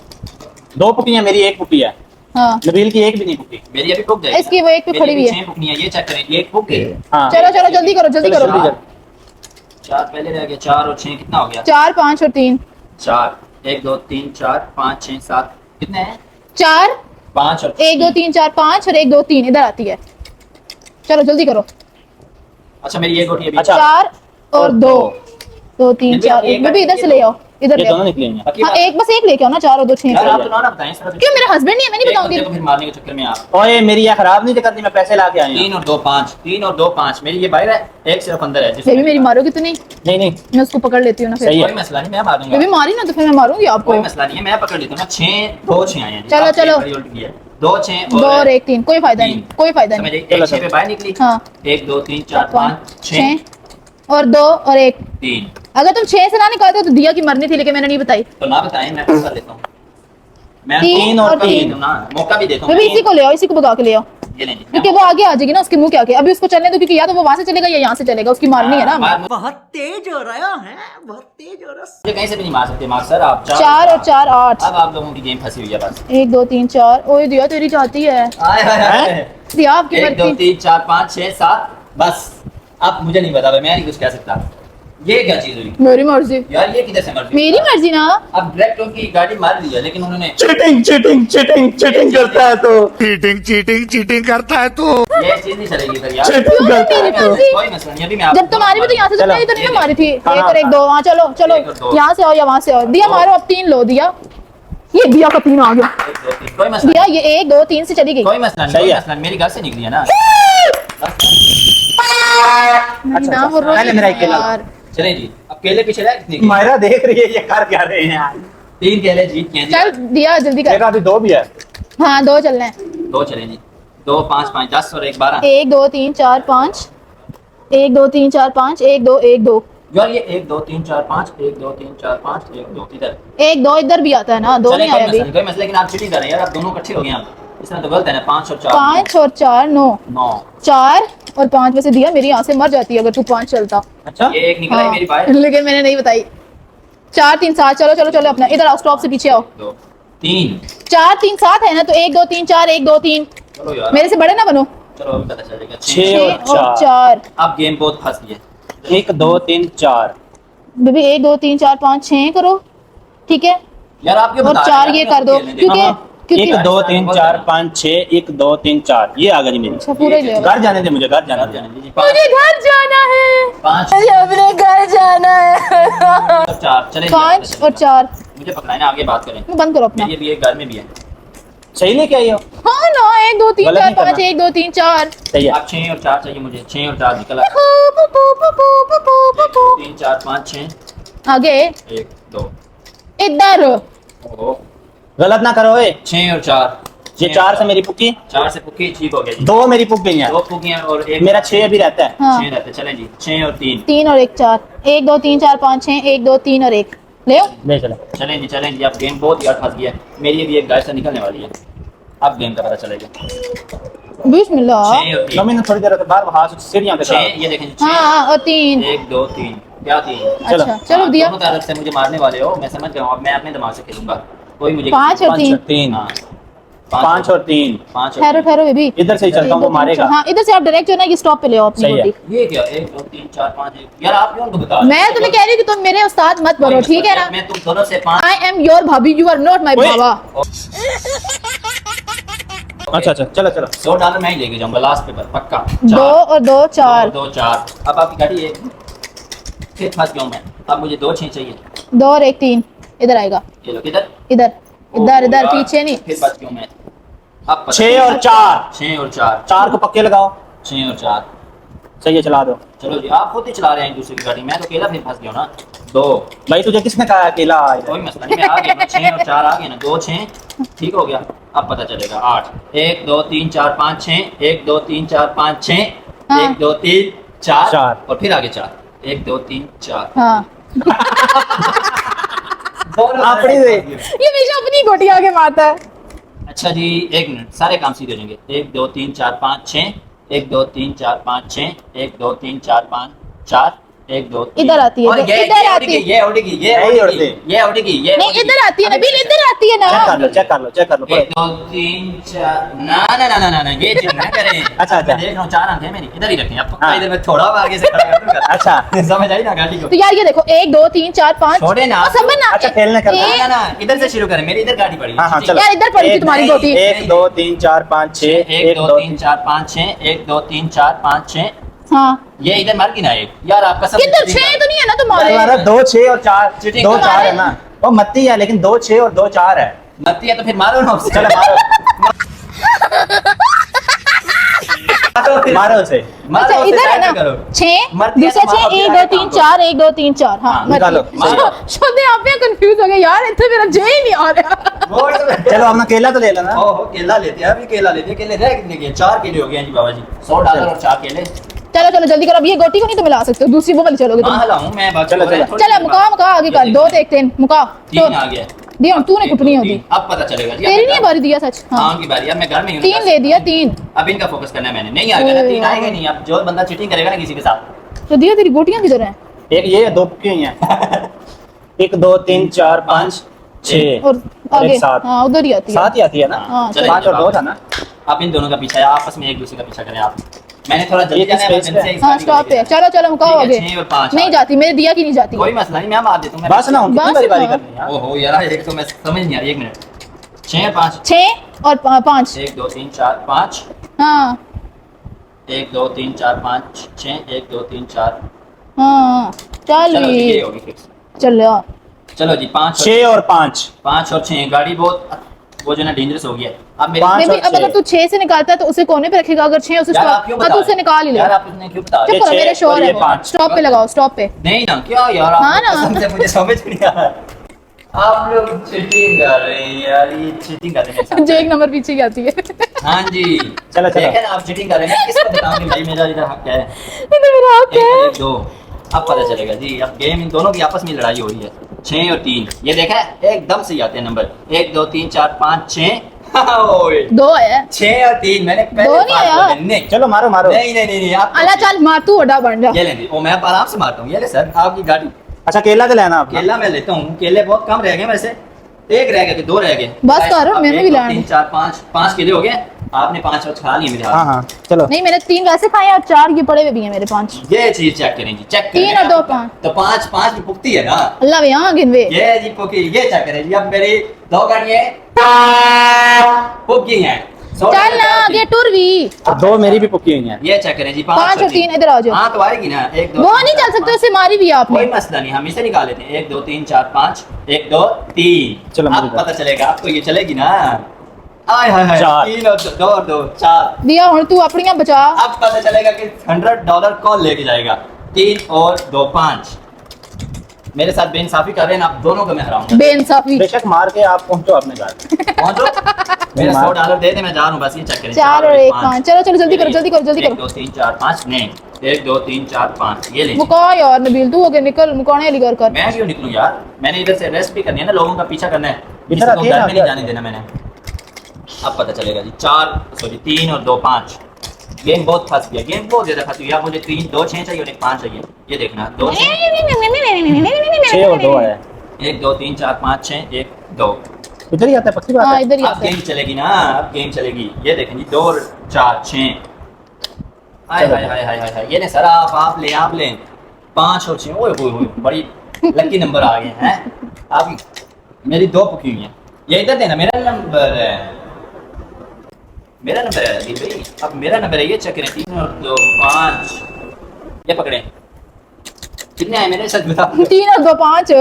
2 पुकी है मेरी, 1 पुकी है। हाँ नबील की 1 भी नहीं पुकी। मेरी अभी पुक जाएगी। इसकी वो एक पे खड़ी हुई है। 6 पुकनी है ये चेक करें। ये एक पुक गई। हाँ चलो चलो जल्दी करो जल्दी चलो, करो। जल्दी। 4 पहले रह गया। 4 और 6 कितना हो गया? 4 5 और 3 4 1 2 3 4 5 6 7 कितने हैं? 4 5 और 1 2 3 4 5 और 1 2 3 इधर आती है। चलो जल्दी करो। अच्छा मेरी ये गोटी अभी। अच्छा। 4 और 2 2 3 नबी, 4 एक एक भी इधर से ले आओ इधर ये ले आओ। दोनों निकले हैं। पक्की हाँ बात? एक बस एक लेके आओ ना 4 और 2 6 यार आप तो ना बताएं इस तरह से। क्यों मेरा हस्बैंड नहीं है मैं नहीं एक बताऊंगी। बंदे को फिर मारने के चक्कर में आप। ओए मेरी ये खराब नहीं करनी, मैं पैसे ला के आया 3 और 2 5 3 और 2 5 मेरी ये बाहर है। एक सिर्फ अंदर है बेबी मेरी मारोगी तो नहीं। नहीं नहीं मैं उसको पकड़ लेती हूँ ना सही फिर। है। कोई मसला नहीं मैं मारूंगा। बेबी मारी ना तो फिर मैं मारूंगी आपको। कोई मसला नहीं है मैं पकड़ लेता हूं ना। 6 2 6 आए हैं जी। चलो, आप चलो। एक बारी उल्ट किया। 2 6 2 और 1 3 कोई फायदा नहीं तीन। कोई फायदा नहीं। समझे? चलो, एक 6 पे बाहर निकली। हाँ 1 2 3 4 5 6 6 और 2 और 1 3 अगर तुम 6 से ना निकालते हो तो दिया की मरनी थी लेकिन मैंने नहीं बताई। तो ना बताएं मैं कर लेता हूं। मैं 3 और 3 ना मौका भी देता हूं। बेबी इसी को ले आओ इसी को भगा के ले आओ ये नहीं क्योंकि वो आगे आ जाएगी ना उसके मुंह के आगे। अभी उसको चलने दो क्योंकि या तो वो वहां से चलेगा या यहाँ से चलेगा उसकी मारनी है ना हमें। बहुत तेज हो रहा है, बहुत तेज हो रहा है। ये कहीं से भी नहीं मार सकते मार्क सर आप। 4 और 4 8 अब आप लोगों की गेम फंसी हुई है बस। 1 2 3 4 ओए दिया तेरी जाती है। आए हाय हाय। दिया आपकी 1 2 मर्जी। 3 4 5 6 7 बस। अब मुझे नहीं पता भाई मैं नहीं कुछ कह सकता। ये क्या चीज हुई मेरी मर्जी यार? ये किधर से मर्जी? मेरी मर्जी ना। अब डायरेक्ट उनकी गाड़ी मार दी है लेकिन उन्होंने चीटिंग चीटिंग चीटिंग चीटिंग करता है तो चीटिंग चीटिंग चीटिंग करता है तो ये चीज नहीं चलेगी फिर यार। चीटिंग करता है तो कोई मसला नहीं अभी मैं जब तुम्हारी भी तो यहाँ से चलो। चली तो नहीं मारी थी। 1 हाँ, और 1 2 हाँ चलो चलो एक और दो। यहाँ से आओ या वहां से आओ। दिया मारो अब 3 लो दिया। ये दिया का 3 आ गया। 1 2 3 कोई मसला दिया ये 1 2 3 से चली गई। कोई मसला नहीं सही कोई है। मसला नहीं मेरी घर से निकली है ना। नहीं ना वो पहले मेरा एक केला। यार चलें जी अब केले पीछे रह कितने मायरा देख रही है ये कर क्या रहे हैं यार। 3 केले जीत गए चल जी। दिया जल्दी कर। मेरा अभी 2 भी है। हाँ 2 चलना है। 2 चलें जी। 2 5 5 10 और 1 12। 1 2 3 4 5 1 2 3 4 5 1 2 1 2 यार ये 1 2 3 4 5 1 2 3 4 5 1 2 इधर 1 2 इधर भी आता है ना 2 चलें, नहीं आया अभी। कोई मसला लेकिन आप चीटिंग कर रहे हैं यार। आप दोनों इकट्ठे हो गए आप। इस तरह तो गलत है ना। 5 और 4 5 और 4 9 9 4 और 5 वैसे दिया मेरी यहाँ से मर जाती है अगर तू 5 चलता। अच्छा ये एक निकला ही मेरी बाहर। लेकिन मैंने नहीं बताई। 4 3 7 चलो चलो चलो अपना इधर आओ स्टॉप से पीछे आओ। 2 3 4 3 7 है ना तो 1 2 3 4 1 2 3 चलो यार मेरे से बड़े ना बनो। चलो अभी पता चलेगा। 6 6 और और 4 4 अब गेम बहुत फंस गई है। 1 2 3 4 बेबी 1 2 3 4 5 6 करो ठीक है यार आप क्यों और बता रहे 4 हैं? ये आप कर दो खेलने दे। क्योंकि हाँ, क्योंकि 1 2 3 4 5 6 1 2 3 4 ये आ गई जी मेरी। अच्छा पूरा ही ले आओ। घर जाने दे मुझे, घर जाने आप दे। जाने दीजिए। मुझे घर जाना है 5 मुझे अपने घर जाना है। और 4 चलें जी, 5 और 4 मुझे पकड़ा है ना आगे बात करें। बंद करो अपना। ये भी एक घर में भी है। सही लेके आई हो। हाँ ना 1 2 3 गलत 4 नहीं 5 करना। 1 2 3 4 सही है। अब 6 और 4 चाहिए मुझे। 6 और 4 निकला। 3 4 5 6 आगे 1 2 इधर ओहो गलत ना करो ए। 6 और 4 ये 4 से मेरी पुकी, 4 से पुकी ठीक हो गया जी। 2 मेरी पुक गई है। 2 पुकियां और एक मेरा 6 अभी रहता है। हाँ 6 रहते चलें जी। 6 और 3 3 और 1 4 1 2 3 4 5 6 1 2 3 और 1 ले आओ। ले चलो। चलें जी। अब गेम बहुत यार फंस गया है। मेरी अभी एक गाय से निकलने वाली है। अब गेम का पता चलेगा। बिस्मिल्लाह 6 और 3 मम्मी ने थोड़ी देर के बाद वहां से सीढ़ियां पे 6 ये देखें 6 हाँ और 3 1 2 3 क्या 3 चलो। अच्छा चलो दिया दोनों तरफ से मुझे मारने वाले हो। मैं समझ गया हूं। अब मैं अपने दिमाग से खेलूंगा। कोई मुझे 5 और 3 3 हाँ 5 और 3 5 और ठहरो ठहरो बेबी इधर से ही चलता हूँ, वो मारेगा। हाँ इधर से आप डायरेक्ट जो है ना ये स्टॉप पे ले आओ अपनी सही है। गोटी। ये क्या 1 2 3 4 5 1 यार आप क्यों उनको बता रहे हो? मैं तुम्हें कह रही हूँ कि तुम मेरे उस्ताद मत बनो ठीक है ना। मैं तुम दोनों से 5 आई एम योर भाभी यू आर नॉट माई ओए। बाबा। अच्छा अच्छा चलो चलो। $100 मैं ही लेके जाऊंगा लास्ट पेपर पक्का। 2 और 2 4 2 4 अब आपकी गाड़ी है। फिर फंस गया हूं मैं। अब मुझे 2 6 चाहिए। 2 और 1 3 इधर आएगा ये लो किधर इधर इधर इधर यार, पीछे नहीं। फिर बच गया हूं मैं। अब 6 और 4 6 और 4 4 को पक्के लगाओ। 6 और 4 सही है चला दो। चलो जी आप खुद ही चला रहे हैं एक दूसरे की गाड़ी। मैं तो अकेला फिर फंस गया हूं ना। 2 भाई तुझे किसने कहा अकेला आया? कोई मसला नहीं, मैं आ गया ना, 6 और 4 आ गए ना, 2 6 ठीक हो गया। अब पता चलेगा 8 1 2 3 4 5 6 1 2 3 4 5 6 हाँ। 1 2 3 4 4 और फिर आगे 4 1 2 3 4 हाँ अपनी दे। ये हमेशा अपनी गोटी आगे मारता है। अच्छा जी, 1 मिनट, सारे काम सीधे हो जाएंगे। 1 2 3 4 5 6 1 2 3 4 5 6 1 2 3 4 5 4 1 2 इधर आती है, और इधर आती है। ये उड़ेगी, ये नहीं उड़ेगी, उड़ती। ये उड़ेगी, ये नहीं उड़ेगी। इधर आती है नबील, इधर आती है ना। चेक कर लो चेक कर लो चेक कर लो। 1 2 3 4 ना ना ना ना ना ना, ये चेक ना करें। अच्छा, अच्छा। मैं देख रहा हूँ 4 अंक है मेरी, इधर ही रखें आप। हाँ। इधर मैं थोड़ा आगे से खड़ा कर दूंगा। अच्छा। समझ आई ना गाड़ी को? तो यार ये देखो 1 2 3 4 5 छोड़े ना। सब ना। अच्छा, खेलने का। ना ना ना, इधर से शुरू करें, मेरी इधर गाड़ी पड़ी है। हाँ हाँ ठीक है। चलो। यार इधर पड़ी थी तुम्हारी नहीं, गोटी। 1 2 3 4 5 6 1 2 3 4 5 6 1 2 3 4 5 6 हाँ ये इधर मार की ना एक यार, आपका सब किधर 6 तो नहीं है ना तुम्हारे। तुम्हारा 2 6 और 4 Cheating 2 कर 4 रहे है हैं। ना। वो मत्ती है लेकिन 2 6 और 2 4 है। मत्ती है तो फिर मारो ना उससे। चलो मारो मारो उसे। अच्छा इधर है ना 6 मरती है दूसरा तो मारो, 6 1 फिर 2 आगे 3 काम 4 1 2 3 4 हाँ हाँ, निकालो। शब्द आप पे कंफ्यूज हो गए यार, इतना मेरा जे ही नहीं आ रहा। चलो अपना केला तो ले लेना। ओहो केला लेते हैं, अभी केला लेते हैं। केले रह कितने के? 4 केले हो गए हैं जी बाबा जी। $100 और 4 केले। चलो चलो जल्दी करो, अब ये गोटी को नहीं तो मिला सकते हो, दूसरी वो वाली चलोगे कहाँ तुम। हलाऊं मैं? बाकी चलो, हो रहा है, चलो। थोड़ी चलो देर मुका बाद। मुका आगे कर, ये 2 देखिए, 1 3 मुका 3 आ गया। दिया तूने एक, कुटनी दो, होती। तीन। अब पता चलेगा जी। तेरी नहीं बारी दिया सच। हाँ हाँ की बारी, अब मैं घर में हूँ। 3 ले दिया 3 अब इनका फोकस करना है मैंने। नहीं आ गया ना, 3 आएगा नहीं। अब जो बंदा चीटिंग करेगा ना किसी के साथ। तो दिया, तेरी गोटियां किधर हैं? एक ये 2 की हुई हैं। 1 2 3 4 5 6 और आगे 7 हाँ उधर ही आती है। 7 ही आती है ना। हाँ, चले 5 और 2 था ना। आप इन दोनों का पीछा है, आपस में एक दूसरे का पीछा करें आप। मैंने थोड़ा जल्दी ये किस जाना है, पेज पे? जल्दी से हाँ इस स्टॉप गाड़ी पे। को चलो चलो मुकाओ ठीक है, आगे। 6 और 5 नहीं जाती, मेरे दिया की नहीं जाती। कोई मसला नहीं, मैं मार देता हूँ। बस ना कितनी बस बारी बारी ना। करनी है। ओहो यार, एक तो मैं समझ नहीं आ रही। 1 मिनट। 6 और 5 6 और 5 1 2 3 4 5 हाँ 1 2 3 4 5 6 1 2 3 4 हाँ चल चलो जी, ये होगी फिक्स। चल यार। चलो जी 5 6 और 5 5 और 6 गाड़ी बहुत वो जो ना डेंजरस हो गया है। अब मेरी 5 मैं भी और अब अगर 6 तू 6 से निकालता है तो उसे कोने पे रखेगा, अगर 6 उसे यार आप क्यों हाँ बता तो रहे उसे निकाल ही ले। यार आप उसने क्यों बता रहे? चुप करो, ये मेरे 6 शोर और है ये वो। 5 स्टॉप पे लगाओ, स्टॉप पे। नहीं ना, क्या यार हाँ आप ना। कसम से मुझे समझ नहीं आ रहा। आप लोग चीटिंग कर रहे हैं यार, ये चीटिंग कर रहे हैं। जो एक नंबर पीछे ही आती है। हाँ जी चलो, चलो। देखें ना, आप चीटिंग कर रहे हैं। किसको बताऊं कि भाई मेरा इधर हक है? ये तो मेरा हक है। 1 2 अब पता चलेगा जी। अब गेम इन दोनों की आपस में लड़ाई हो रही है। 6 और 3 ये देखा है, एकदम से ही आते हैं नंबर। 1 2 3 4 5 6 2 है। 6 और 3 मैंने पहले दो नहीं बात आया। बोली। नहीं चलो मारो मारो। नहीं नहीं नहीं, आप अल्लाह चल मार, तू वड्डा बन जा। ये लें, वो मैं आराम से मारता हूँ। ये ले सर, आपकी गाड़ी। अच्छा केला तो लेना आपका। केला मैं लेता हूँ। केले बहुत कम रह गए मेरे से। 1 रह गया कि 2 रह गए? बस करो, अब मैंने 1 भी 2 लाया 3 4 5 केले हो गए। आपने 5 और खा लिए मेरे हाँ हाथ। हाँ चलो। नहीं मैंने 3 वैसे खाए और 4 ये पड़े हुए भी हैं मेरे 5। ये चीज चेक करें जी, चेक करें। 3 और 2 5। तो 5 की पुख्ती है ना। अल्लाह वे यहाँ गिनवे। ये जी पुख्ती, ये चेक करें जी। अब मेरी 2 गाड़ियाँ पुख्ती हैं। चल ना आगे टूर भी। और 2 मेरी भी पुकी हुई हैं। ये चेक करें जी। 5 और 3 इधर आ जाओ। हाँ तो आएगी ना। 1 2 वो नहीं चल सकते, उसे मारी भी आपने। कोई मसला नहीं, हम इसे निकाल लेते हैं। 1 2 3 4 5 1 2 3 चलो, अब मेरी पता चलेगा। अब तो ये चलेगी ना। आय हाय हाय, 4 3 और 2 4 दिया हुन तू अपनियां बचा। अब पता चलेगा कि $100 कौन लेके जाएगा। 3 और 2 5 मेरे साथ बेइंसाफी कर रहे हैं आप दोनों को मैं हराऊंगा। बेइंसाफी। बेशक मार के आप पहुंचो अपने घर। पहुंचो। मेरा $100 दे दे, मैं जा रहा हूं। बस ये चेक करें। 4 और 1 5। चलो चलो जल्दी करो, जल्दी करो, जल्दी 1 करो। 2 3 4 5 नहीं 1 2 3 4 5 ये ले। मुका यार नबील, तू आगे निकल, मुकाने वाली कर। मैं क्यों निकलूं यार? मैंने इधर से रेस्ट भी करनी है ना, लोगों का पीछा करना है। इधर किसी को आती है घर ना, में नहीं आती जाने है। देना मैंने। अब पता चलेगा जी। 3 और 2 5 गेम बहुत फंस गया। गेम बहुत ज्यादा फंस गया। मुझे 3 2 6 चाहिए और 1 5 चाहिए। ये देखना 2 6 6 और 2 है। 1 2 3 4 5 6 1 2 इधर ही आता है, पक्की बात हाँ है। इधर ही अब आता है। गेम चलेगी ना। अब गेम चलेगी। ये देखें जी 2 और 4 6 हाय हाय हाय हाय हाय। ये नहीं सर, आप ले 5 और 6। ओए होए होए, बड़ी लकी नंबर आ गए हैं। अब मेरी 2 पुकी हुई हैं। ये इधर देना, मेरा नंबर है। मेरा नंबर है दिल भाई। अब मेरा नंबर है, ये चेक करें। 3 और 2 5 ये पकड़े। कितने आए मेरे साथ बता। 3 और 2 5।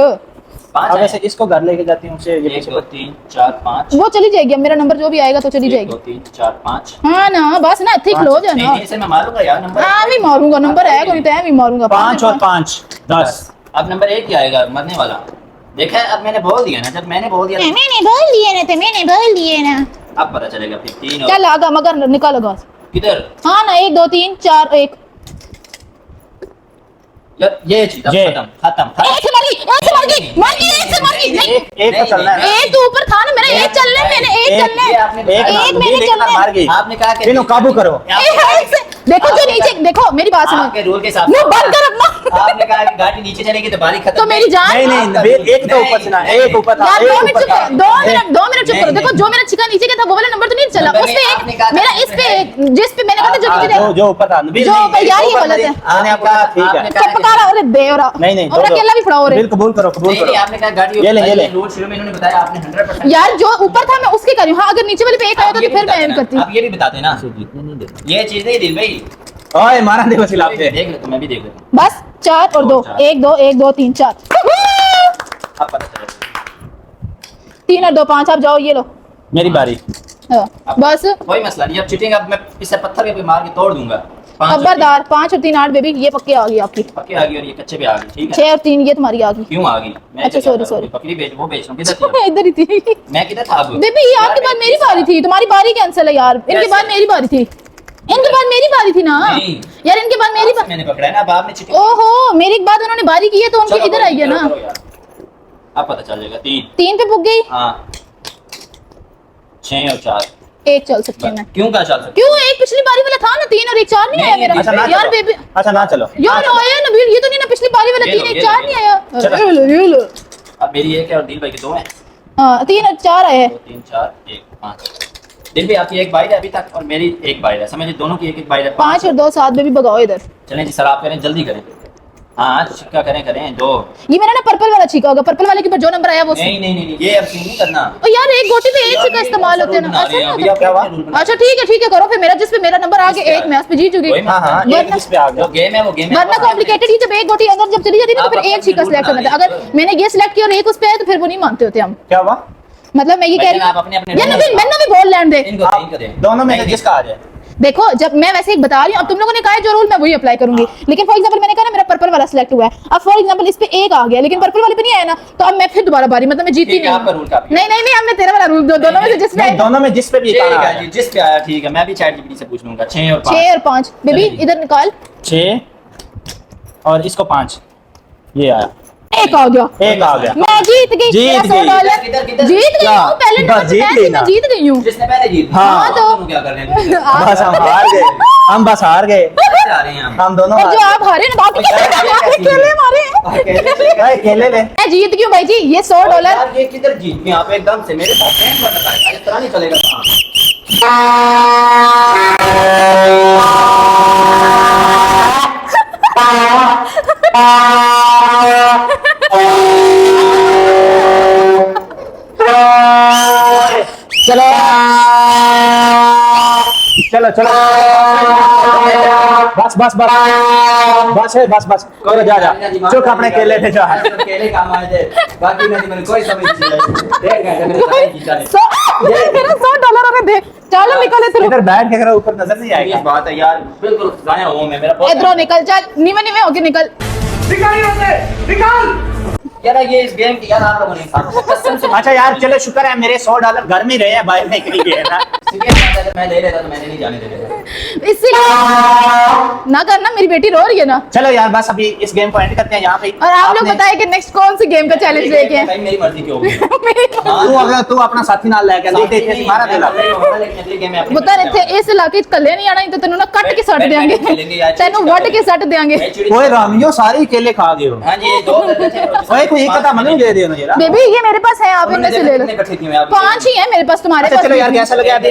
5 अब आए। ऐसे इसको घर लेके जाती हूँ उसे ये 1 2 3 4 5 वो चली जाएगी, अब मेरा नंबर जो भी आएगा तो चली 1 जाएगी। 2 3 4 5 हाँ ना बस ना, इतनी क्लोज है नहीं ना। नहीं, इसे मैं मारूंगा यार। नंबर हाँ भी मारूंगा, नंबर है कोई तो भी मारूंगा। 5 और 5 10 अब नंबर 1 ही आएगा मरने वाला। देखा है, अब मैंने बोल दिया ना, जब मैंने बोल दिया मैंने बोल दिए ना, तो मैंने बोल दिए ना। अब पता चलेगा फिर 3 और चल आगा मगर निकालो घास। किधर हाँ ना 1 2 3 4 1 यार ये चीज अब ये। खत्म एक से मर गई एक से मर गई नहीं एक तो चलना है। एक तो ऊपर था ना मेरा, एक चलने मैंने एक चलने ये आपने एक मैंने चलने मार गई। आपने कहा कि तीनों काबू करो। एक से देखो जो नीचे देखो मेरी बात सुनो, आपके रूल के हिसाब मुंह बंद कर अपना। आपने कहा कि गाड़ी नीचे चलेगी तो बारी खत्म। तो मेरी जान नहीं नहीं नबील, एक तो ऊपर चला, एक ऊपर था, यार एक 2 मिनट ऊपर चुप था। करो, 2 मिनट चुप करो। नहीं, देखो नहीं। जो मेरा छिका नीचे का था वो वाला नंबर तो नहीं चला, नंबर उस पे नहीं, एक आपने कहा मेरा था इस पे एक, जिस पे मैंने कहा था जो हाँ, नीचे था जो ऊपर था नबील जो नहीं, ऊपर यार ये ऊपर गलत है। नहीं। मैंने आपको कहा ठीक है। आपने चुप कर अरे दे और नहीं नहीं और अकेला भी खड़ा हो रहे। नबील कबूल करो कबूल नहीं नहीं, करो। आपने कहा गाड़ी ये ले। रूल शुरू में इन्होंने बताया, आपने 100% यार जो ऊपर था मैं उसके करी हूं। हाँ अगर नीचे वाले पे एक आया आप था ये तो भी फिर मैं बताते एम ना, करती। आप ये भी बताते ना, ये चीज नहीं दिल भाई। ओए मारा दे वसीला आपसे। देख ले तो मैं भी देख लेता हूँ। बस 4 और 2 1 2 1 2 3 4 अब पता चलेगा। 3 और 2 5 आप जाओ ये लो। मेरी बारी। हाँ, बस कोई मसला नहीं, अब चीटिंग अब मैं इससे पत्थर के मार के तोड़ दूंगा। 5 खबरदार 5 और 3 8 बेबी ये पक्के आ गई आपकी। पक्के आ गई और ये कच्चे भी आ गई, ठीक है। 6 और 3 ये तुम्हारी आ गई। क्यों आ गई? मैं अच्छा, क्या sorry, करूँ? sorry। बकरी बेच वो बेच रहा हूँ, किधर थी? इधर ही थी मैं किधर था अब? बेबी ये आपके बाद मेरी बारी थी, तुम्हारी बारी कैंसिल है यार। इनके कैसे? बाद मेरी बारी थी, इनके बाद मेरी बारी थी ना नहीं। यार, इनके बाद मेरी मैंने पकड़ा है ना, अब आपने चीटिंग। ओहो मेरी बाद उन्होंने बारी की है तो उनके चलो, इधर आई है ना। करो यार। अब पता चल जाएगा। 3 3 पे पुग गई, हाँ 6 और 4 एक चल सकती है मैं। क्यों क्या चल सकते? क्यों एक पिछली बारी वाला था ना 3 और 1 4 नहीं नहीं, आया नहीं, मेरा अच्छा ना यार चलो। बेबी। अच्छा ना चलो। यार आया नबील, ये तो नहीं ना पिछली बारी वाला ये 3 लो, 1 ये 4 लो, नहीं आया। चलो। ये लो। अब मेरी 1 है और दिल भाई के 2 हैं। हाँ 3 और 4 आए हैं। 2 3 4 1 5। दिल भाई आपकी 1 बाइट है अभी तक और मेरी 1 बाइट है, समझिए दोनों की 1 बाइट है। 5 और 2 7 बेबी भगाओ इधर। चलें जी सर, आप करें, जल्दी करें। हाँ छिक्का करें 2। ये मेरा ना पर्पल वाला छीका होगा, पर्पल वाले के ऊपर जो नंबर आया वो नहीं नहीं नहीं, ये अब सीन नहीं करना। ओ यार एक गोटी पे एक छीका इस्तेमाल होते हैं ना। अच्छा ना क्या हुआ? अच्छा ठीक है करो फिर। मेरा जिस पे मेरा नंबर आ गया 1 मैं उस पे जीत चुकी। हाँ हाँ एक इस पे आ गया। वो गेम है, वो गेम है। वरना कॉम्प्लिकेटेड ही, जब एक गोटी अंदर जब चली जाती है ना तो फिर एक छीका सिलेक्ट करना था। अगर मैंने ये सिलेक्ट किया और एक उस पे है तो फिर वो नहीं मानते होते हम। क्या हुआ? मतलब मैं ये कह रही आप अपने हूँ यार नबील मैंने भी बोल लैंड दे। इनको दे। दोनों में से जिसका आ जाए। देखो जब मैं वैसे ही बता रही हूँ, अब तुम लोगों ने कहा है जो रूल मैं वही अप्लाई करूंगी। लेकिन फॉर एग्जांपल मैंने कहा ना मेरा पर्पल वाला सिलेक्ट हुआ है, अब फॉर एग्जांपल इस पे एक आ गया लेकिन पर्पल वाले पे नहीं आया ना, तो अब मैं फिर दोबारा बारी, मतलब मैं जीती ठीक है, नहीं। आपका रूल काफी है। नहीं अब मैं तेरा वाला रूल दोनों में से जिसमें नहीं दोनों में जिस पे भी ठीक एक आ है जी, जिस पे आया ठीक है। मैं भी चैट जीपीटी से पूछ लूंगा। 6 और 5। 6 और 5 बेबी चलिए। इधर निकाल। 6 और इसको 5 ये आया। एक आ गया, एक आ गया। मैं जीत गई। जीत मेरा गई। $100 किधर? जीत गई क्या? हूँ। पहले बस नंबर जीत पे गई मैं ना। जीत गई हूँ। जिसने पहले जीत हाँ, तो- तुम क्या कर रहे हैं? बस हम हार गए, हम बस हार गए, कैसे आ रहे हैं हम? हम दोनों और हार जो आप हारे ना बाकी अकेले मारे। गए। खेले ले। मैं जीत गई हूँ भाई जी, ये $100। यार ये किधर जीत गए आप एकदम से? मेरे साथ फ्रेंड बनता है, इस तरह नहीं चलेगा। चलो चलो बस बस बस बस है बस करो जा चुप अपने केले थे जा। केले काम आए थे, बाकी नहीं मैंने कोई समझ नहीं। देख गए मैंने पता नहीं जीता नहीं। मेरा $100 अगर दे चलो निकले थ्रू। इधर बैठ के अगर ऊपर नजर नहीं ये आएगा। बात है यार, बिल्कुल गाया हूं मैं। मेरा बहुत इधरों निकल चल, नीवे होके निकल। यार ये इस गेम की यार आप लोगों ने साथ कसम से अच्छा यार चलो शुक्र है मेरे $100 घर में रहे हैं, बाहर नहीं कहीं गए ना। अगर मैं ले लेता तो मैंने नहीं जाने देना। इसीलिए ना करना, मेरी बेटी रो रही है ना। चलो यार बस अभी इस गेम को एंड करते हैं यहाँ पे। और आप लोग आपने- बताएं कि नेक्स्ट कौन सी गेम का चैलेंज लेके हैं। भाई मेरी मर्जी क्यों होगी? तू अगर तू अपना साथी नाल लेके नहीं देखे मारा दिला। लेकिन अगली गेम में अपनी पुत्र ਇੱਥੇ ਇਸ ਇਲਾਕੇ 'ਚ ਕੱਲੇ ਨਹੀਂ ਆਣਾ, तो तेनों ना कट के सट देंगे, तेनों वट के सट देंगे। ओए रामियो सारी केले खा गए हो। हां जी ये 2 ओए कोई एक कथा मनु दे दियो ना जरा। बेबी ये मेरे पास है, आप इनमें से ले लो। 5 ही है मेरे पास, तुम्हारे अच्छा पास चलो यार नहीं। कैसा लगा अभी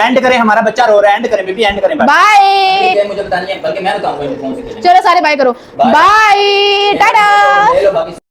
एंड करें हमारा बच्चा रो रहा है, एंड करें बेबी एंड करें बस। बाय मुझे बतानी है, बल्कि मैं बताऊंगा कौन सी खेलेंगे। चलो सारे बाय करो, बाय टाटा। ले लो बाकी